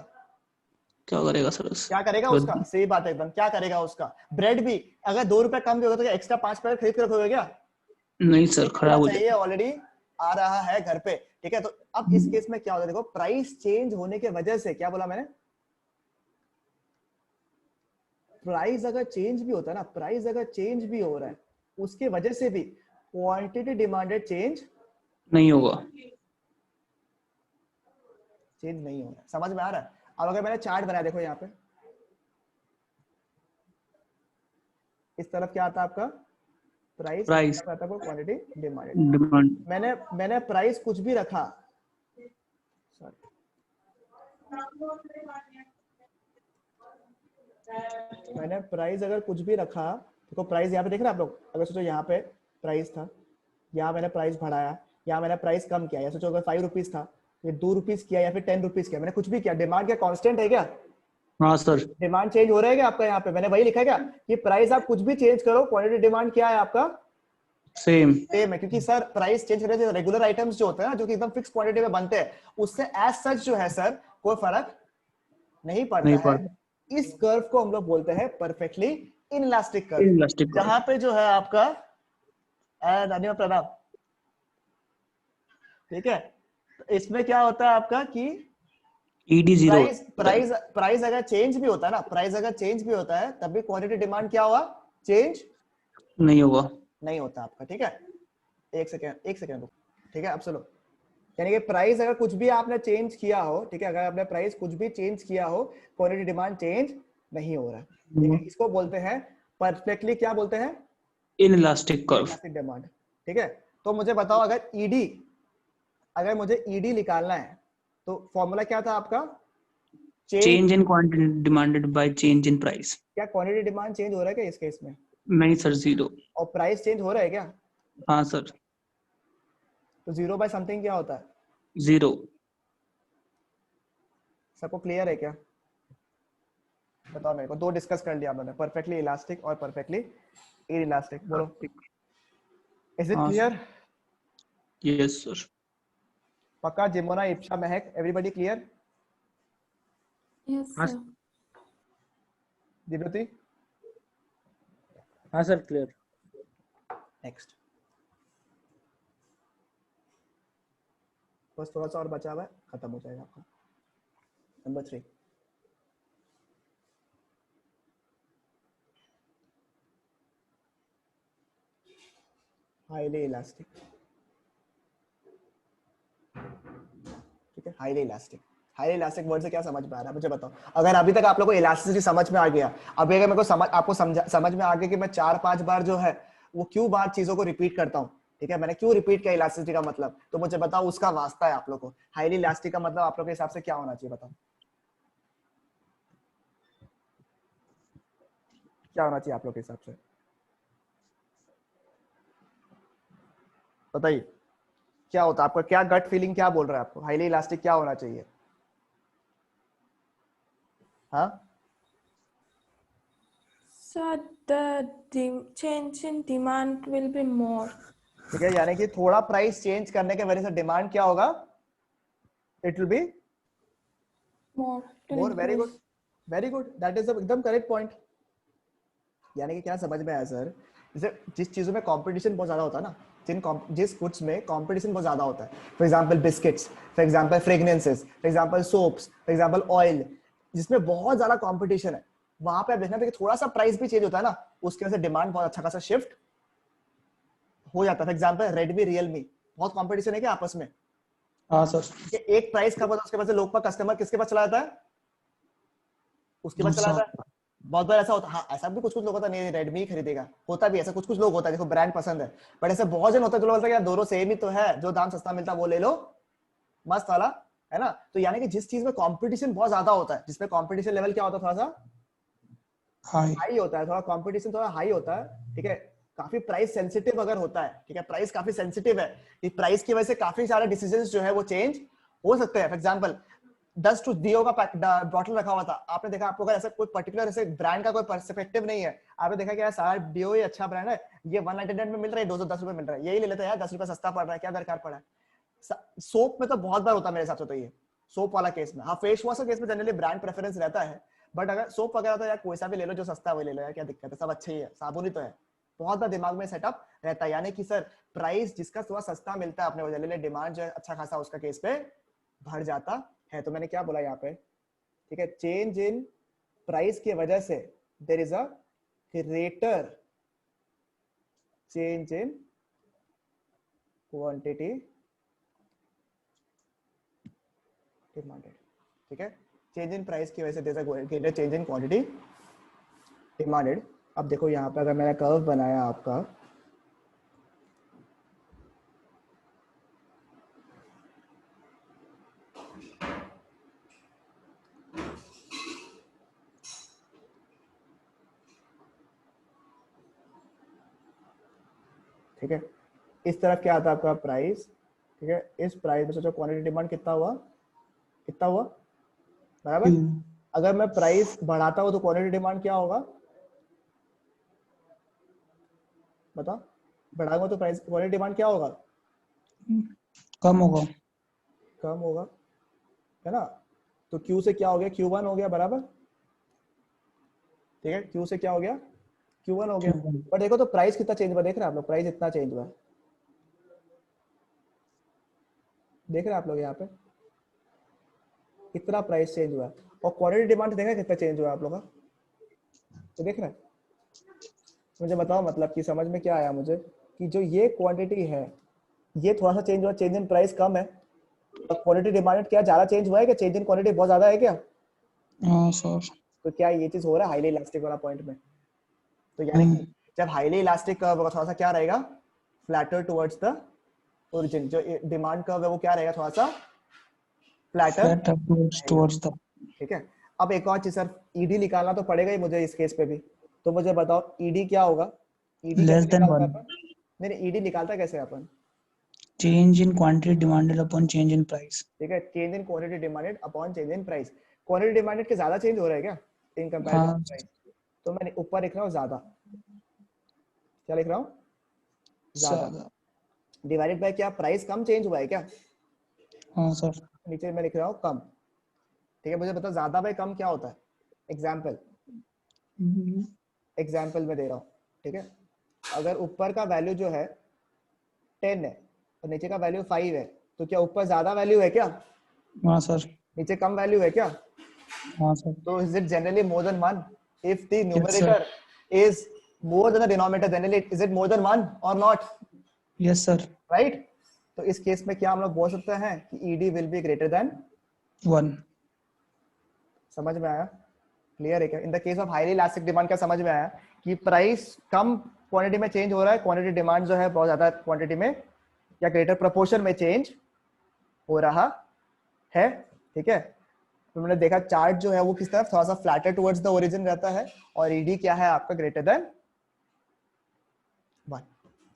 क्या करेगा सर? क्या करेगा उसका? सही बात है एकदम, क्या करेगा उसका? ब्रेड भी अगर 2 रुपए कम भी होगा तो क्या एक्स्ट्रा 5 पैकेट खरीद के रखोगे क्या? नहीं सर, खराब हो चाहिए, ऑलरेडी आ रहा है घर पे। ठीक है, तो अब इस केस में क्या होता है, देखो प्राइस चेंज होने के वजह से, क्या बोला मैंने, प्राइस अगर चेंज भी होता है ना, प्राइस अगर चेंज भी हो रहा है उसके वजह से भी क्वांटिटी डिमांडेड चेंज नहीं होगा। चेंज नहीं हो रहा है। समझ में आ रहा है? अब अगर मैंने चार्ट बनाया, देखो यहाँ पे इस तरफ क्या आता है आपका? प्राइस। प्राइस। आता है क्वांटिटी डिमांडेड। डिमांड। मैंने प्राइस कुछ भी रखा, मैंने प्राइस अगर कुछ भी रखा, देखो प्राइस यहाँ पे देख रहे हैं आप लोग, अगर सोचो यहाँ पे प्राइस था, यहाँ मैंने प्राइस बढ़ाया, यहाँ मैंने प्राइस कम किया, या सोचो अगर 5 रुपीज था, ये 2 रुपीज किया या फिर 10 रुपीज किया, मैंने कुछ भी किया, डिमांड क्या कांस्टेंट है क्या? हाँ सर। डिमांड चेंज हो रहा है क्या आपका? यहाँ पे मैंने वही लिखा है क्या कि प्राइस आप कुछ भी चेंज करो, क्वांटिटी डिमांड क्या है आपका? सेम। सेम है, क्योंकि सर प्राइस चेंज करने से रेगुलर आइटम्स जो होते हैं ना, जो कि एकदम फिक्स क्वांटिटी में बनते हैं, उससे एज सच जो है सर कोई फर्क नहीं पड़ता नहीं है। पड़ता। इस कर्व को हम लोग बोलते हैं परफेक्टली इनइलास्टिक कर्व, इलास्टिक जहां पे जो है आपका धन्यवाद प्रणाम, ठीक है। तो इसमें क्या होता है आपका कि ईडी जीरो प्राइस अगर चेंज भी होता है ना, प्राइस अगर चेंज भी होता है तब भी क्वांटिटी डिमांड क्या हुआ, चेंज नहीं होगा। नहीं होता आपका, ठीक है। एक सेकेंड रुको, ठीक है। अब सुनो, यानी कि प्राइस अगर कुछ भी आपने चेंज किया हो, ठीक है, अगर आपने प्राइस कुछ भी चेंज किया हो, क्वांटिटी डिमांड चेंज नहीं हो रहा, ठीक है। इसको बोलते हैं परफेक्टली, क्या बोलते हैं, इनइलास्टिक कर्व। इलास्टिक डिमांड, ठीक है। तो मुझे बताओ, अगर मुझे ईडी निकालना है तो फॉर्मूला क्या था आपका, change in quantity demanded by change in price. क्या क्वांटिटी डिमांड चेंज हो रहा है क्या इस केस में, नहीं सर, जीरो। और प्राइस चेंज हो रहा है क्या, हाँ सर, तो जीरो बाय समथिंग क्या होता है, जीरो। सबको क्लियर है क्या, बताओ मेरे को। दो डिस्कस कर लिया मैंने, परफेक्टली इलास्टिक और परफेक्टली इनइलास्टिक, बोलो इज इट हाँ क्लियर। Yes sir. पक्का, जिमोना, इप्शा, महक, एवरीबॉडी क्लियर, Yes, हाँ sir. दिव्यति, हाँ सर क्लियर। नेक्स्ट। बस थोड़ा सा और बचा हुआ है, खत्म हो जाएगा आपका। नंबर 3, हाईली इलास्टिक, ठीक है। Highly elastic, highly elastic word से क्या समझ में आ रहा है मुझे बताओ। अगर अभी तक आप लोगों को इलास्टिसिटी समझ में आ गया, अभी अगर मेरे को आपको समझ में आ गया कि मैं 4-5 बार जो है वो क्यों बार चीजों को रिपीट करता हूँ, ठीक है, मैंने क्यों रिपीट किया इलास्टिसिटी का मतलब, तो मुझे बताओ उसका वास्ता है आप लोग को। हाईली इलास्टिक का मतलब आप लोग के हिसाब से क्या होना चाहिए, बताओ क्या होना चाहिए आप लोग के हिसाब से, बताइए क्या होता है आपका, क्या गट फीलिंग क्या बोल रहा है आपको, हाईली इलास्टिक क्या होना चाहिए, हाँ। So the change in demand will be more. ठीक है, यानी कि थोड़ा प्राइस चेंज करने के वजह से डिमांड क्या होगा, it will be More. To more, very good, increase. Very good, that is एकदम करेक्ट पॉइंट। यानी कि क्या समझ में आया सर, जैसे जिस चीजों में कंपटीशन बहुत ज्यादा होता है ना, जिस गुड्स में कंपटीशन बहुत ज्यादा होता है, for example biscuits, for example fragrances, for example soaps, for example oil, जिसमें बहुत ज्यादा कंपटीशन है, वहां पे आप देखना कि थोड़ा सा प्राइस भी चेंज होता है ना, उसकी वजह से डिमांड बहुत अच्छा खासा शिफ्ट हो जाता है। फॉर एग्जांपल रेडमी, रियलमी, बहुत कंपटीशन है क्या आपस में, हाँ सर। कि एक प्राइस का, उसके बाद से लोग का कस्टमर किसके पास चला जाता है, उसके पास चला जाता है। बहुत बार ऐसा होता है, हाँ ऐसा भी कुछ लोग होता है, नहीं रेडमी ही खरीदेगा, होता भी ऐसा, कुछ लोग होता है, देखो ब्रांड पसंद है, बट ऐसे बहुत जन होता है जो लोग बोलते हैं यार दोनों सेम ही तो है, जो दाम सस्ता मिलता है वो ले लो, मस्त वाला, है ना। तो यानी कि जिस चीज में कंपटीशन बहुत ज्यादा होता है, जिसमें कंपटीशन लेवल क्या होता है, थोड़ा सा हाई होता है, थोड़ा कंपटीशन थोड़ा हाई होता है, ठीक है, काफी प्राइस सेंसिटिव अगर होता है, ठीक है, प्राइस काफी सेंसिटिव है, कि प्राइस की वजह से काफी सारे डिसीजंस जो है वो चेंज हो सकते हैं। फॉर एग्जांपल 10 टू दियो का बॉटल रखा हुआ था, आपने देखा, आपको अगर ऐसा कोई पर्टिकुलर ऐसे ब्रांड का कोई पर्सपेक्टिव नहीं है, आपने देखा कि यार सारा डियो ही अच्छा ब्रांड है, ये 199 में मिल रहा है, 210 रुपए मिल रहा है, यही ले लेते हैं यार, 10 रुपए सस्ता पड़ रहा है, क्या दरकार पड़ा है। सोप में तो बहुत बार होता है मेरे हिसाब से, तो ये सोप वाला केस में, हाँ फेस वॉश के केस में जनरली ब्रांड प्रेफरेंस रहता है, बट अगर सोप वगैरह तो यार कोई सा भी ले लो, जो सस्ता है वो ले लो यार, क्या दिक्कत है, सब अच्छे ही है, साबुन ही तो है, बहुत बार दिमाग में सेटअप रहता है। यानी कि सर प्राइस जिसका थोड़ा सस्ता मिलता है अपने वजह ले डिमांड जो है अच्छा खासा उसका केस पे बढ़ जाता है। तो मैंने क्या बोला यहाँ पे, ठीक है, चेंज इन प्राइस की वजह से there is a greater change in quantity demanded, ठीक है, चेंज इन प्राइस की वजह से there is a greater change in quantity demanded. अब देखो यहाँ पे अगर मैंने कर्व बनाया आपका, ठीक है, इस तरफ क्या आता है आपका प्राइस, ठीक है, इस प्राइस में सोचो क्वांटिटी डिमांड कितना हुआ, कितना हुआ, बराबर। अगर मैं प्राइस बढ़ाता हूं तो क्वांटिटी डिमांड क्या होगा, बताओ, बढ़ाऊंगा तो प्राइस क्वांटिटी डिमांड क्या होगा, कम होगा। कम होगा, है ना। तो Q से क्या हो गया, Q1 हो गया, बराबर, ठीक है, Q से क्या हो गया, Q1 हो गया। Q1. पर देखो तो प्राइस कितना चेंज हुआ, देख रहे हैं आप लोग, प्राइस इतना चेंज हुआ है, देख रहे हैं आप लोग यहाँ पे कितना प्राइस चेंज हुआ है। और क्वांटिटी डिमांड देखा कितना चेंज हुआ है आप लोग का, तो देख रहे हैं। मुझे बताओ मतलब कि समझ में क्या आया मुझे, कि जो ये क्वांटिटी है ये थोड़ा सा चेंज हुआ, चेंज इन प्राइस कम है, और क्वांटिटी डिमांड क्या ज्यादा चेंज हुआ है, क्या चेंज इन क्वांटिटी बहुत ज्यादा है क्या? हाँ सर. तो क्या ये चीज हो रहा है हाईली इलास्टिक वाला पॉइंट में? तो यानी कि जब हाईली इलास्टिक कर्व होगा थोड़ा सा क्या रहेगा, फ्लैटर टुवर्ड्स द ओरिजिन, जो डिमांड कर्व है वो क्या रहेगा, थोड़ा सा flatter. Flat upwards towards the. ठीक है, अब एक और चीज सर, ईडी निकालना तो पड़ेगा ही मुझे इस केस पे भी, तो मुझे बताओ ईडी क्या होगा, ईडी Less than 1. नहीं ईडी निकालता कैसे अपन? Change in quantity demanded upon change in price. ठीक है, change in quantity demanded upon change in price. Quantity demanded के ज्यादा चेंज हो रहा है क्या इन कंपैरिजन हाँ. प्राइस? तो मैं ऊपर लिख रहा हूँ ज्यादा, क्या लिख रहा हूँ, ज्यादा, डिवाइडेड बाय क्या, प्राइस कम चेंज हुआ है क्या? हाँ सर. नीचे मैं लिख रहा हूँ कम। ठीक है, मुझे बताओ ज्यादा बाय कम क्या होता है? एग्जाम्पल में दे रहा हूँ। ठीक है, अगर ऊपर का वैल्यू जो है 10 है और नीचे का वैल्यू 5 है, तो क्या ऊपर ज्यादा वैल्यू है क्या, हाँ सर. नीचे कम वैल्यू है क्या? हाँ sir. So is it generally more than one? If the Yes, numerator sir. is more than the denominator, generally is it more than one or not? Yes sir. Right? तो इस case में क्या हम लोग बोल सकते हैं कि ED will be greater than 1. समझ में आया? क्लियर है क्या? In the case of highly elastic demand क्या समझ में आया कि प्राइस कम क्वांटिटी में चेंज हो रहा है, क्वांटिटी डिमांड जो है बहुत ज्यादा क्वांटिटी में या ग्रेटर प्रोपोर्शन में चेंज हो रहा है। ठीक है, तो मैंने देखा चार्ट जो है वो किस तरफ थोड़ा सा फ्लैटर टुवर्ड्स द ओरिजिन रहता है, और ईडी क्या है आपका, ग्रेटर देन 1।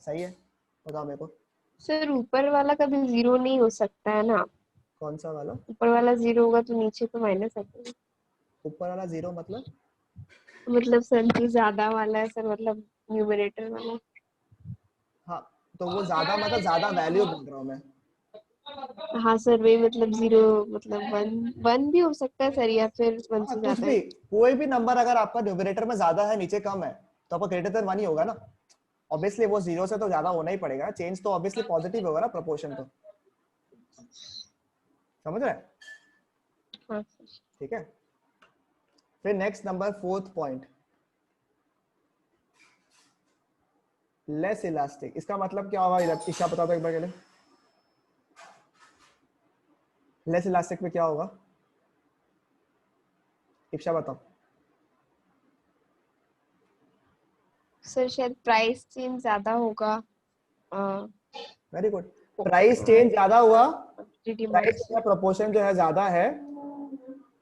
सही है, बताओ मेरे को सर ऊपर वाला कभी जीरो नहीं हो सकता है ना, कौन सा वाला? ऊपर वाला जीरो होगा तो नीचे तो माइनस आएगा। ऊपर वाला जीरो मतलब? मतलब सर जो ज्यादा वाला है सर, मतलब न्यूमरेटर वाला। हाँ, तो वो ज्यादा मतलब ज्यादा वैल्यू बोल रहा हूँ मैं। हाँ सर वही, मतलब जीरो मतलब वन भी हो सकता है सर, या फिर वन हाँ से कुछ ज्यादा भी, है। कोई भी नंबर अगर आपका न्यूमरेटर में ज्यादा है नीचे कम है तो आपका ग्रेटर देन 1 ही होगा ना। ऑब्वियसली वो जीरो से तो ज्यादा होना ही पड़ेगा, चेंज तो ऑब्वियसली पॉजिटिव होगा ना, प्रोपोर्शन तो, समझ रहे हैं? हाँ सर। ठीक है, फिर next number 4th point, less elastic. इसका मतलब क्या होगा, ईशा बता दो एक बार के लिए, लेस इलास्टिक में क्या होगा, ईशा बताओ। सर शायद प्राइस चेंज ज्यादा होगा। वेरी गुड, प्राइस चेंज ज्यादा हुआ, डिमांड प्राइस का प्रोपोर्शन जो है ज्यादा है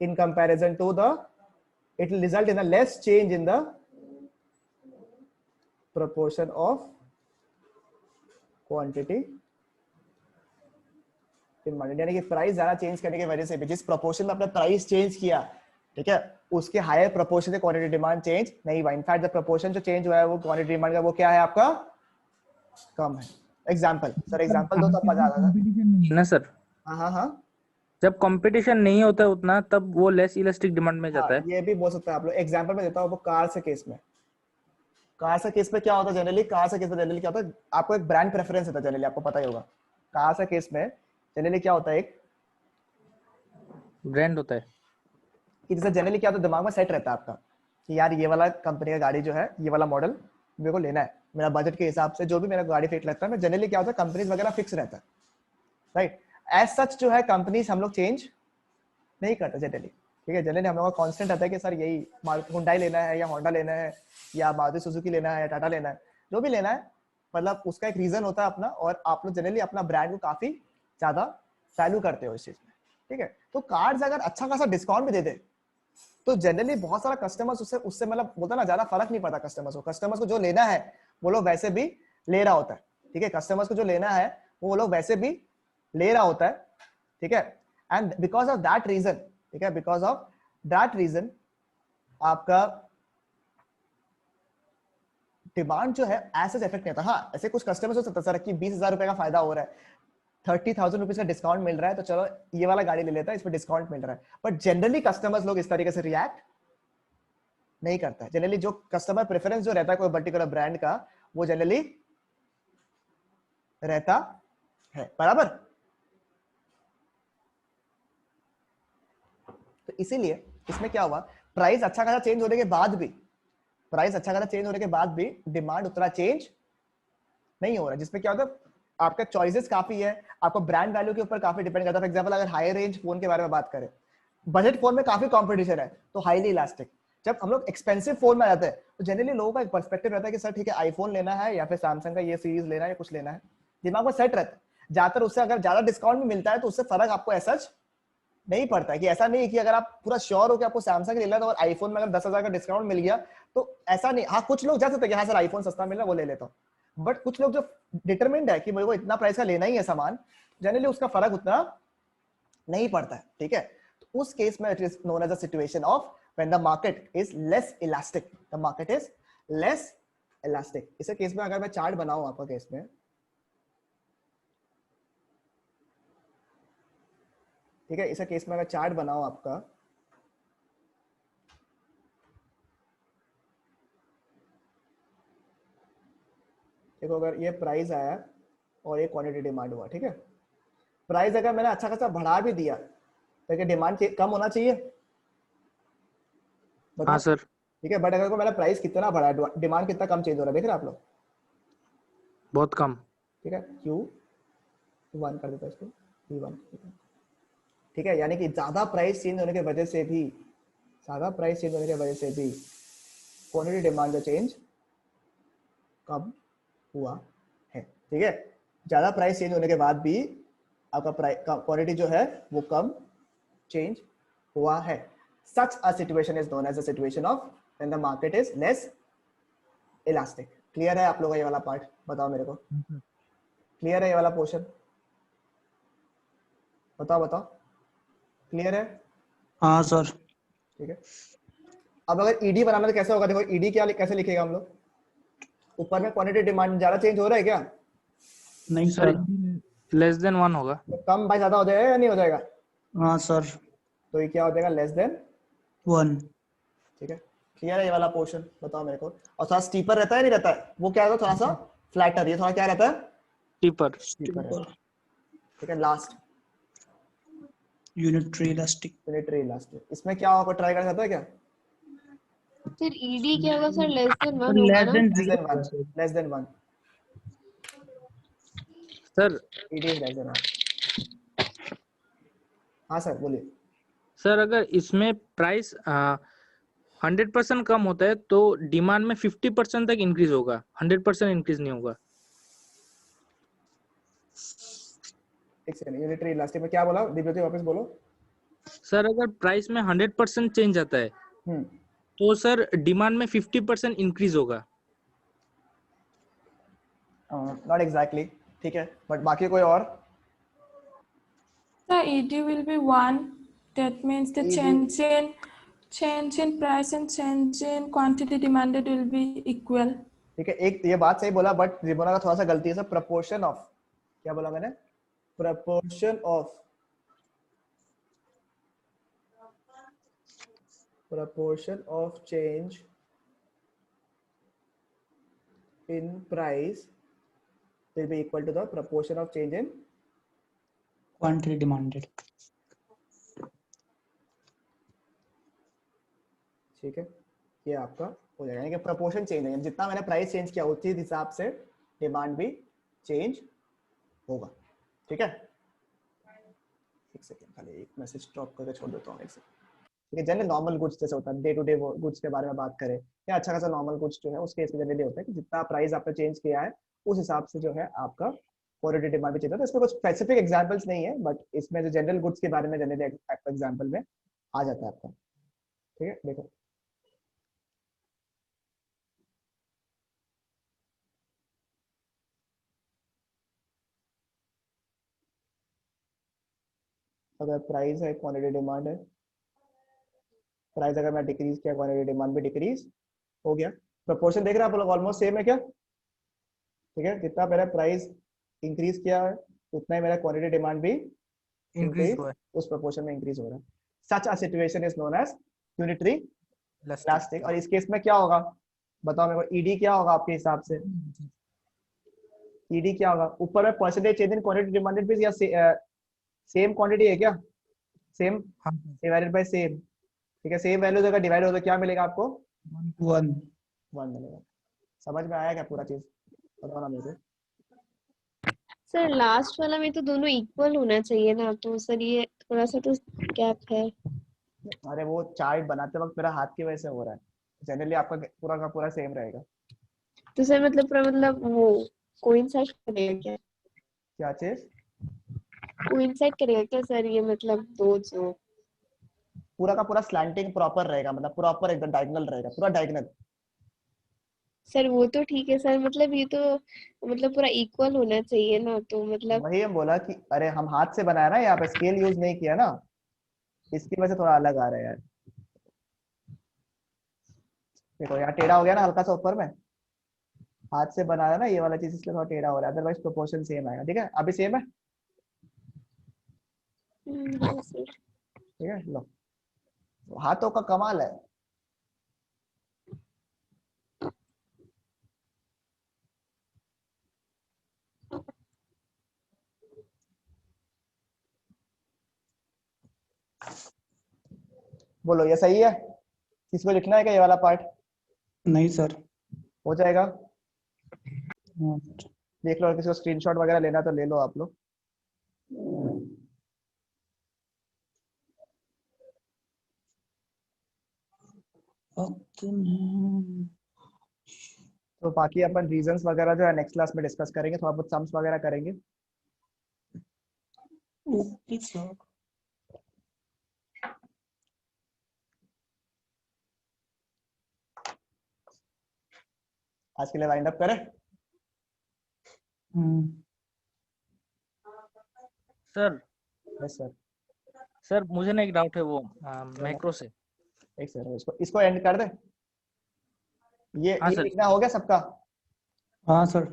in comparison to the, it will result in a less change in the proportion of quantity demanded, यानी कि प्राइस ज्यादा चेंज करने की वजह से भी जिस प्रोपोर्शन में आपने प्राइस चेंज किया, ठीक है, उसके हायर प्रोपोर्शन से क्वांटिटी डिमांड चेंज नहीं हुआ। इनफैक्ट द प्रोपोर्शन जो चेंज हुआ है वो क्वांटिटी डिमांड का वो क्या है आपका, कम है। एग्जांपल सर, एग्जांपल दो तब मजा आता है ना सर, हाँ हाँ हाँ जब कंपटीशन नहीं होता है उतना तब वो लेस इलास्टिक डिमांड में जाता है। ये भी बोल सकते हैं आप लोग। एग्जांपल में देता हूँ, वो कार से केस में, कार से केस में क्या होता है जनरली, कार से केस में जनरली क्या होता है, आपको एक ब्रांड प्रेफरेंस होता है जनरली, आपको पता ही होगा। कार से केस में जनरली क्या होता है, एक ब्रांड होता है कि जैसे जनरली क्या होता है, दिमाग में सेट रहता है आपका कि यार ये वाला कंपनी का गाड़ी जो है, ये वाला मॉडल मेरे को लेना है, मेरा बजट के हिसाब से जो भी मेरा गाड़ी फिट लगता है। मैं जनरली क्या होता है, कंपनीज वगैरह फिक्स रहता है, राइट। एज सच जो है कंपनीज हम लोग चेंज नहीं करते जनरली, ठीक है। जनरली हम लोग का कांस्टेंट रहता है कि सर यही हुंडई लेना है, या होंडा लेना है, या मारुति सुजुकी लेना है, या टाटा लेना है, जो भी लेना है, मतलब उसका एक रीजन होता है अपना, और आप लोग जनरली अपना ब्रांड को काफी ज्यादा वैल्यू करते हो इस चीज में, ठीक है। तो कार्ड्स अगर अच्छा खासा डिस्काउंट भी दे दे तो जनरली बहुत सारा कस्टमर्स उससे मतलब बोलता ना, ज्यादा फर्क नहीं पड़ता कस्टमर्स को जो लेना है वो लोग वैसे भी ले रहा होता है, ठीक है। कस्टमर्स को जो लेना है वो लोग वैसे भी ले रहा होता है, ठीक है। And because of that reason, ठीक है, बिकॉज ऑफ दैट रीजन आपका डिमांड जो है ऐसे इफेक्ट नहीं होता। हाँ, ऐसे कुछ कस्टमर्स हो सकता है सर कि 20,000 रुपए का फायदा हो रहा है, 30,000 रुपीज का डिस्काउंट मिल रहा है, तो चलो ये वाला गाड़ी ले लेता है, इस पर डिस्काउंट मिल रहा है। बट जनरली कस्टमर्स लोग इस तरीके से रिएक्ट नहीं करता है। जनरली जो कस्टमर प्रेफरेंस जो रहता है कोई पर्टिकुलर ब्रांड का, वो जनरली रहता है, बराबर। तो इसीलिए इसमें क्या हुआ, प्राइस अच्छा खासा चेंज होने के बाद भी, प्राइस अच्छा खासा चेंज होने के बाद भी डिमांड उतना चेंज नहीं हो रहा, जिसमें क्या होता है आपका चॉइसेस काफी है, आपको ब्रांड वैल्यू के ऊपर काफी डिपेंड करता है। फॉर एग्जांपल अगर हाई रेंज फोन के बारे में बात करें, बजट फोन में काफी कंपटीशन है, तो हाईली इलास्टिक। जब हम लोग एक्सपेंसिव फोन में आते हैं तो जनरली लोगों का एक पर्सपेक्टिव रहता है कि सर ठीक है आईफोन लेना है या फिर सैमसंग का ये सीरीज लेना है या कुछ लेना है, दिमाग में सेट रहता है। ज्यादातर उससे अगर ज्यादा डिस्काउंट भी मिलता है तो उससे फर्क आपको ऐसा नहीं पड़ता है, कि ऐसा नहीं है कि अगर आप पूरा श्योर हो कि आपको सैमसंग लेना है और आईफोन में अगर 10,000 का डिस्काउंट मिल गया तो ऐसा नहीं। हाँ कुछ लोग जा सकते हैं कि हाँ सर आईफोन सस्ता मिल रहा है वो ले लेता हूँ, बट कुछ लोग जो डिटरमिन्ड है कि मेरे को इतना प्राइस का लेना ही है सामान, जनरली उसका फर्क उतना नहीं पड़ता है, ठीक है। तो उस केस में it is known as a situation of when the market is less elastic, the market is less elastic. इस केस में अगर मैं चार्ट बनाऊं आपका केस में, ठीक है, इस केस में अगर चार्ट बनाऊं आपका, देखो अगर ये प्राइस आया और ये क्वांटिटी डिमांड हुआ, ठीक है, प्राइस अगर मैंने अच्छा खासा बढ़ा भी दिया तो डिमांड कम होना चाहिए, बताओ। हाँ सर। ठीक है, बट अगर को मैंने प्राइस कितना बढ़ा, डिमांड कितना कम चेंज हो रहा है, देख रहे हैं आप लोग, बहुत कम। ठीक है, Q1 कर देता है इसको, P1 कर देता है, ठीक है। यानी कि ज्यादा प्राइस चेंज होने की वजह से भी, ज्यादा प्राइस चेंज होने की वजह से भी क्वांटिटी डिमांड का चेंज कम हुआ है, ठीक है। ज्यादा प्राइस चेंज होने के बाद भी आपका क्वांटिटी जो है वो कम चेंज हुआ है। Such a situation is known as a situation of when the market is less elastic. Clear है आप लोगों का ये वाला पार्ट? बताओ मेरे को, क्लियर है ये वाला पोर्शन? बताओ बताओ, क्लियर है? हाँ सर। ठीक है। अब अगर ईडी बनाना तो कैसे होगा, देखो ईडी क्या कैसे लिखेगा हम लोग, ऊपर में क्वांटिटी डिमांड ज्यादा चेंज हो रहा है क्या? नहीं सर सर। लेस देन 1 होगा। तो कम बाय ज्यादा हो जाएगा या नहीं हो जाएगा? हाँ सर। तो ये क्या हो जाएगा, लेस देन 1। ठीक है। क्लियर है ये वाला पोर्शन? बताओ मेरे को। और थोड़ा स्टीपर रहता है नहीं रहता है, वो क्या होता है, थोड़ा सा फ्लैटर, ये थोड़ा क्या रहता है, टीपर। स्टीपर है, ठीक है। Last unitary elastic. Unitary elastic, इसमें क्या आपको ट्राई करना चाहता है क्या? फिर ईडी क्या होगा सर, लेस देन 1 होगा लेस ना? Than less than 1, 0। Less than 1, sir it is less than 1। हाँ सर बोलिए। सर अगर इसमें प्राइस 100% कम होता है तो डिमांड में 50% तक इंक्रीज होगा, 100% इंक्रीज नहीं होगा। एक सेकंड, यूनिटरी इलास्टिक में क्या बोला दिव्यज्योति, वापस बोलो। सर अगर प्राइस में 100% चेंज आता है तो सर डिमांड में 50% इंक्रीज होगा। नॉट एग्जैक्टली, ठीक है, बट बाकी कोई और? The ED will be 1. That means the ED change in price and change in quantity demanded will be equal. ठीक है, एक ये बात सही बोला, बट रिबोना का थोड़ा सा गलती है सर, प्रपोर्शन ऑफ, क्या बोला मैंने, proportion of change in price will be equal to the proportion of change in quantity demanded. ठीक है, ये आपका हो जाएगा, यानी कि प्रोपोर्शन चेंज है, जितना मैंने प्राइस चेंज किया उसी हिसाब से डिमांड भी चेंज होगा, ठीक है। एक सेकंड, खाली एक मैसेज ड्रॉप करके छोड़ देता हूँ, एक सेकंड। ठीक है, जनरली नॉर्मल गुड्स जैसे होता है, डे टू डे गुड्स के बारे में बात करें या अच्छा खासा नॉर्मल गुड्स जो है उस केस में जनरली होता है कि जितना प्राइस आपने चेंज किया है उस हिसाब से जो है आपका क्वांटिटी डिमांड भी चेंज होता है। इसमें कुछ स्पेसिफिक एग्जांपल्स नहीं है, बट इसमें जो जनरल गुड्स के बारे में जनरली एग्जांपल में आ जाता है आपका, ठीक है। देखो अगर प्राइस है, क्वांटिटी डिमांड है, प्राइस अगर मैं डिक्रीज किया, क्वांटिटी डिमांड भी डिक्रीज हो गया। प्रोपोर्शन देख रहे हैं आप लोग, ऑलमोस्ट सेम है क्या? ठीक है, जितना मेरा प्राइस इंक्रीज किया है उतना ही मेरा क्वांटिटी डिमांड भी इंक्रीज उस प्रोपोर्शन में इंक्रीज हो रहा है। Such a situation is known as unitary elastic. और इस केस में क्या होगा बताओ मेरे को, ईडी क्या होगा आपके हिसाब से? ईडी क्या होगा? ऊपर में percentage change in quantity demanded या सेम क्वांटिटी है क्या? सेम डिवाइडेड बाय सेम, ठीक है। सेम वैल्यूज अगर डिवाइड हो तो क्या मिलेगा आपको? 1 1 मिलेगा। समझ में आया क्या पूरा चीज? बताओ ना मेरे को। सर लास्ट वाला में तो दोनों इक्वल होना चाहिए ना, तो सर ये थोड़ा सा तो गैप है। अरे वो चार्ट बनाते वक्त मेरा हाथ की वजह से हो रहा है, जनरली आपका पूरा का पूरा सेम रहेगा। तो सर मतलब पूरा मतलब वो कोइंसाइड करेगा क्या? क्या चीज? कोइंसाइड करेगा क्या सर ये मतलब दो जो? पूरा का पूरा स्लैंटिंग प्रॉपर रहेगा, मतलब प्रॉपर एकदम डायगोनल रहेगा, पूरा डायगोनल। सर वो तो ठीक है सर, मतलब ये तो मतलब पूरा इक्वल होना चाहिए ना, तो मतलब वही हम बोला कि अरे हम हाथ से बनाया ना, यहाँ पे स्केल यूज नहीं किया ना, इसकी वजह से थोड़ा अलग आ रहा है यार। देखो यहाँ टेढ़ा हो गया ना हल्का सा ऊपर में, हाथ से बनाया ना ये वाला चीज, इसलिए थोड़ा टेढ़ा हो रहा है, अदरवाइज प्रोपोर्शन सेम आएगा। ठीक है, अभी सेम है? हाँ सर। ठीक है, लो हाथों का कमाल है। बोलो ये सही है? किसको लिखना है क्या ये वाला पार्ट? नहीं सर। हो जाएगा, हाँ, देख लो। किसी को स्क्रीनशॉट वगैरह लेना तो ले लो आप लोग। तो बाकी अपन रीजंस वगैरह जो है नेक्स्ट क्लास में डिस्कस करेंगे, थोड़ा बहुत सम्स वगैरह करेंगे। Okay sir. आज के लिए वाइंड अप करें? Sir yes sir. सर मुझे ना एक डाउट है वो मैक्रो से। एक सर इसको एंड कर दे। ये हाँ सर। लिखना हो गया सबका? हाँ सर।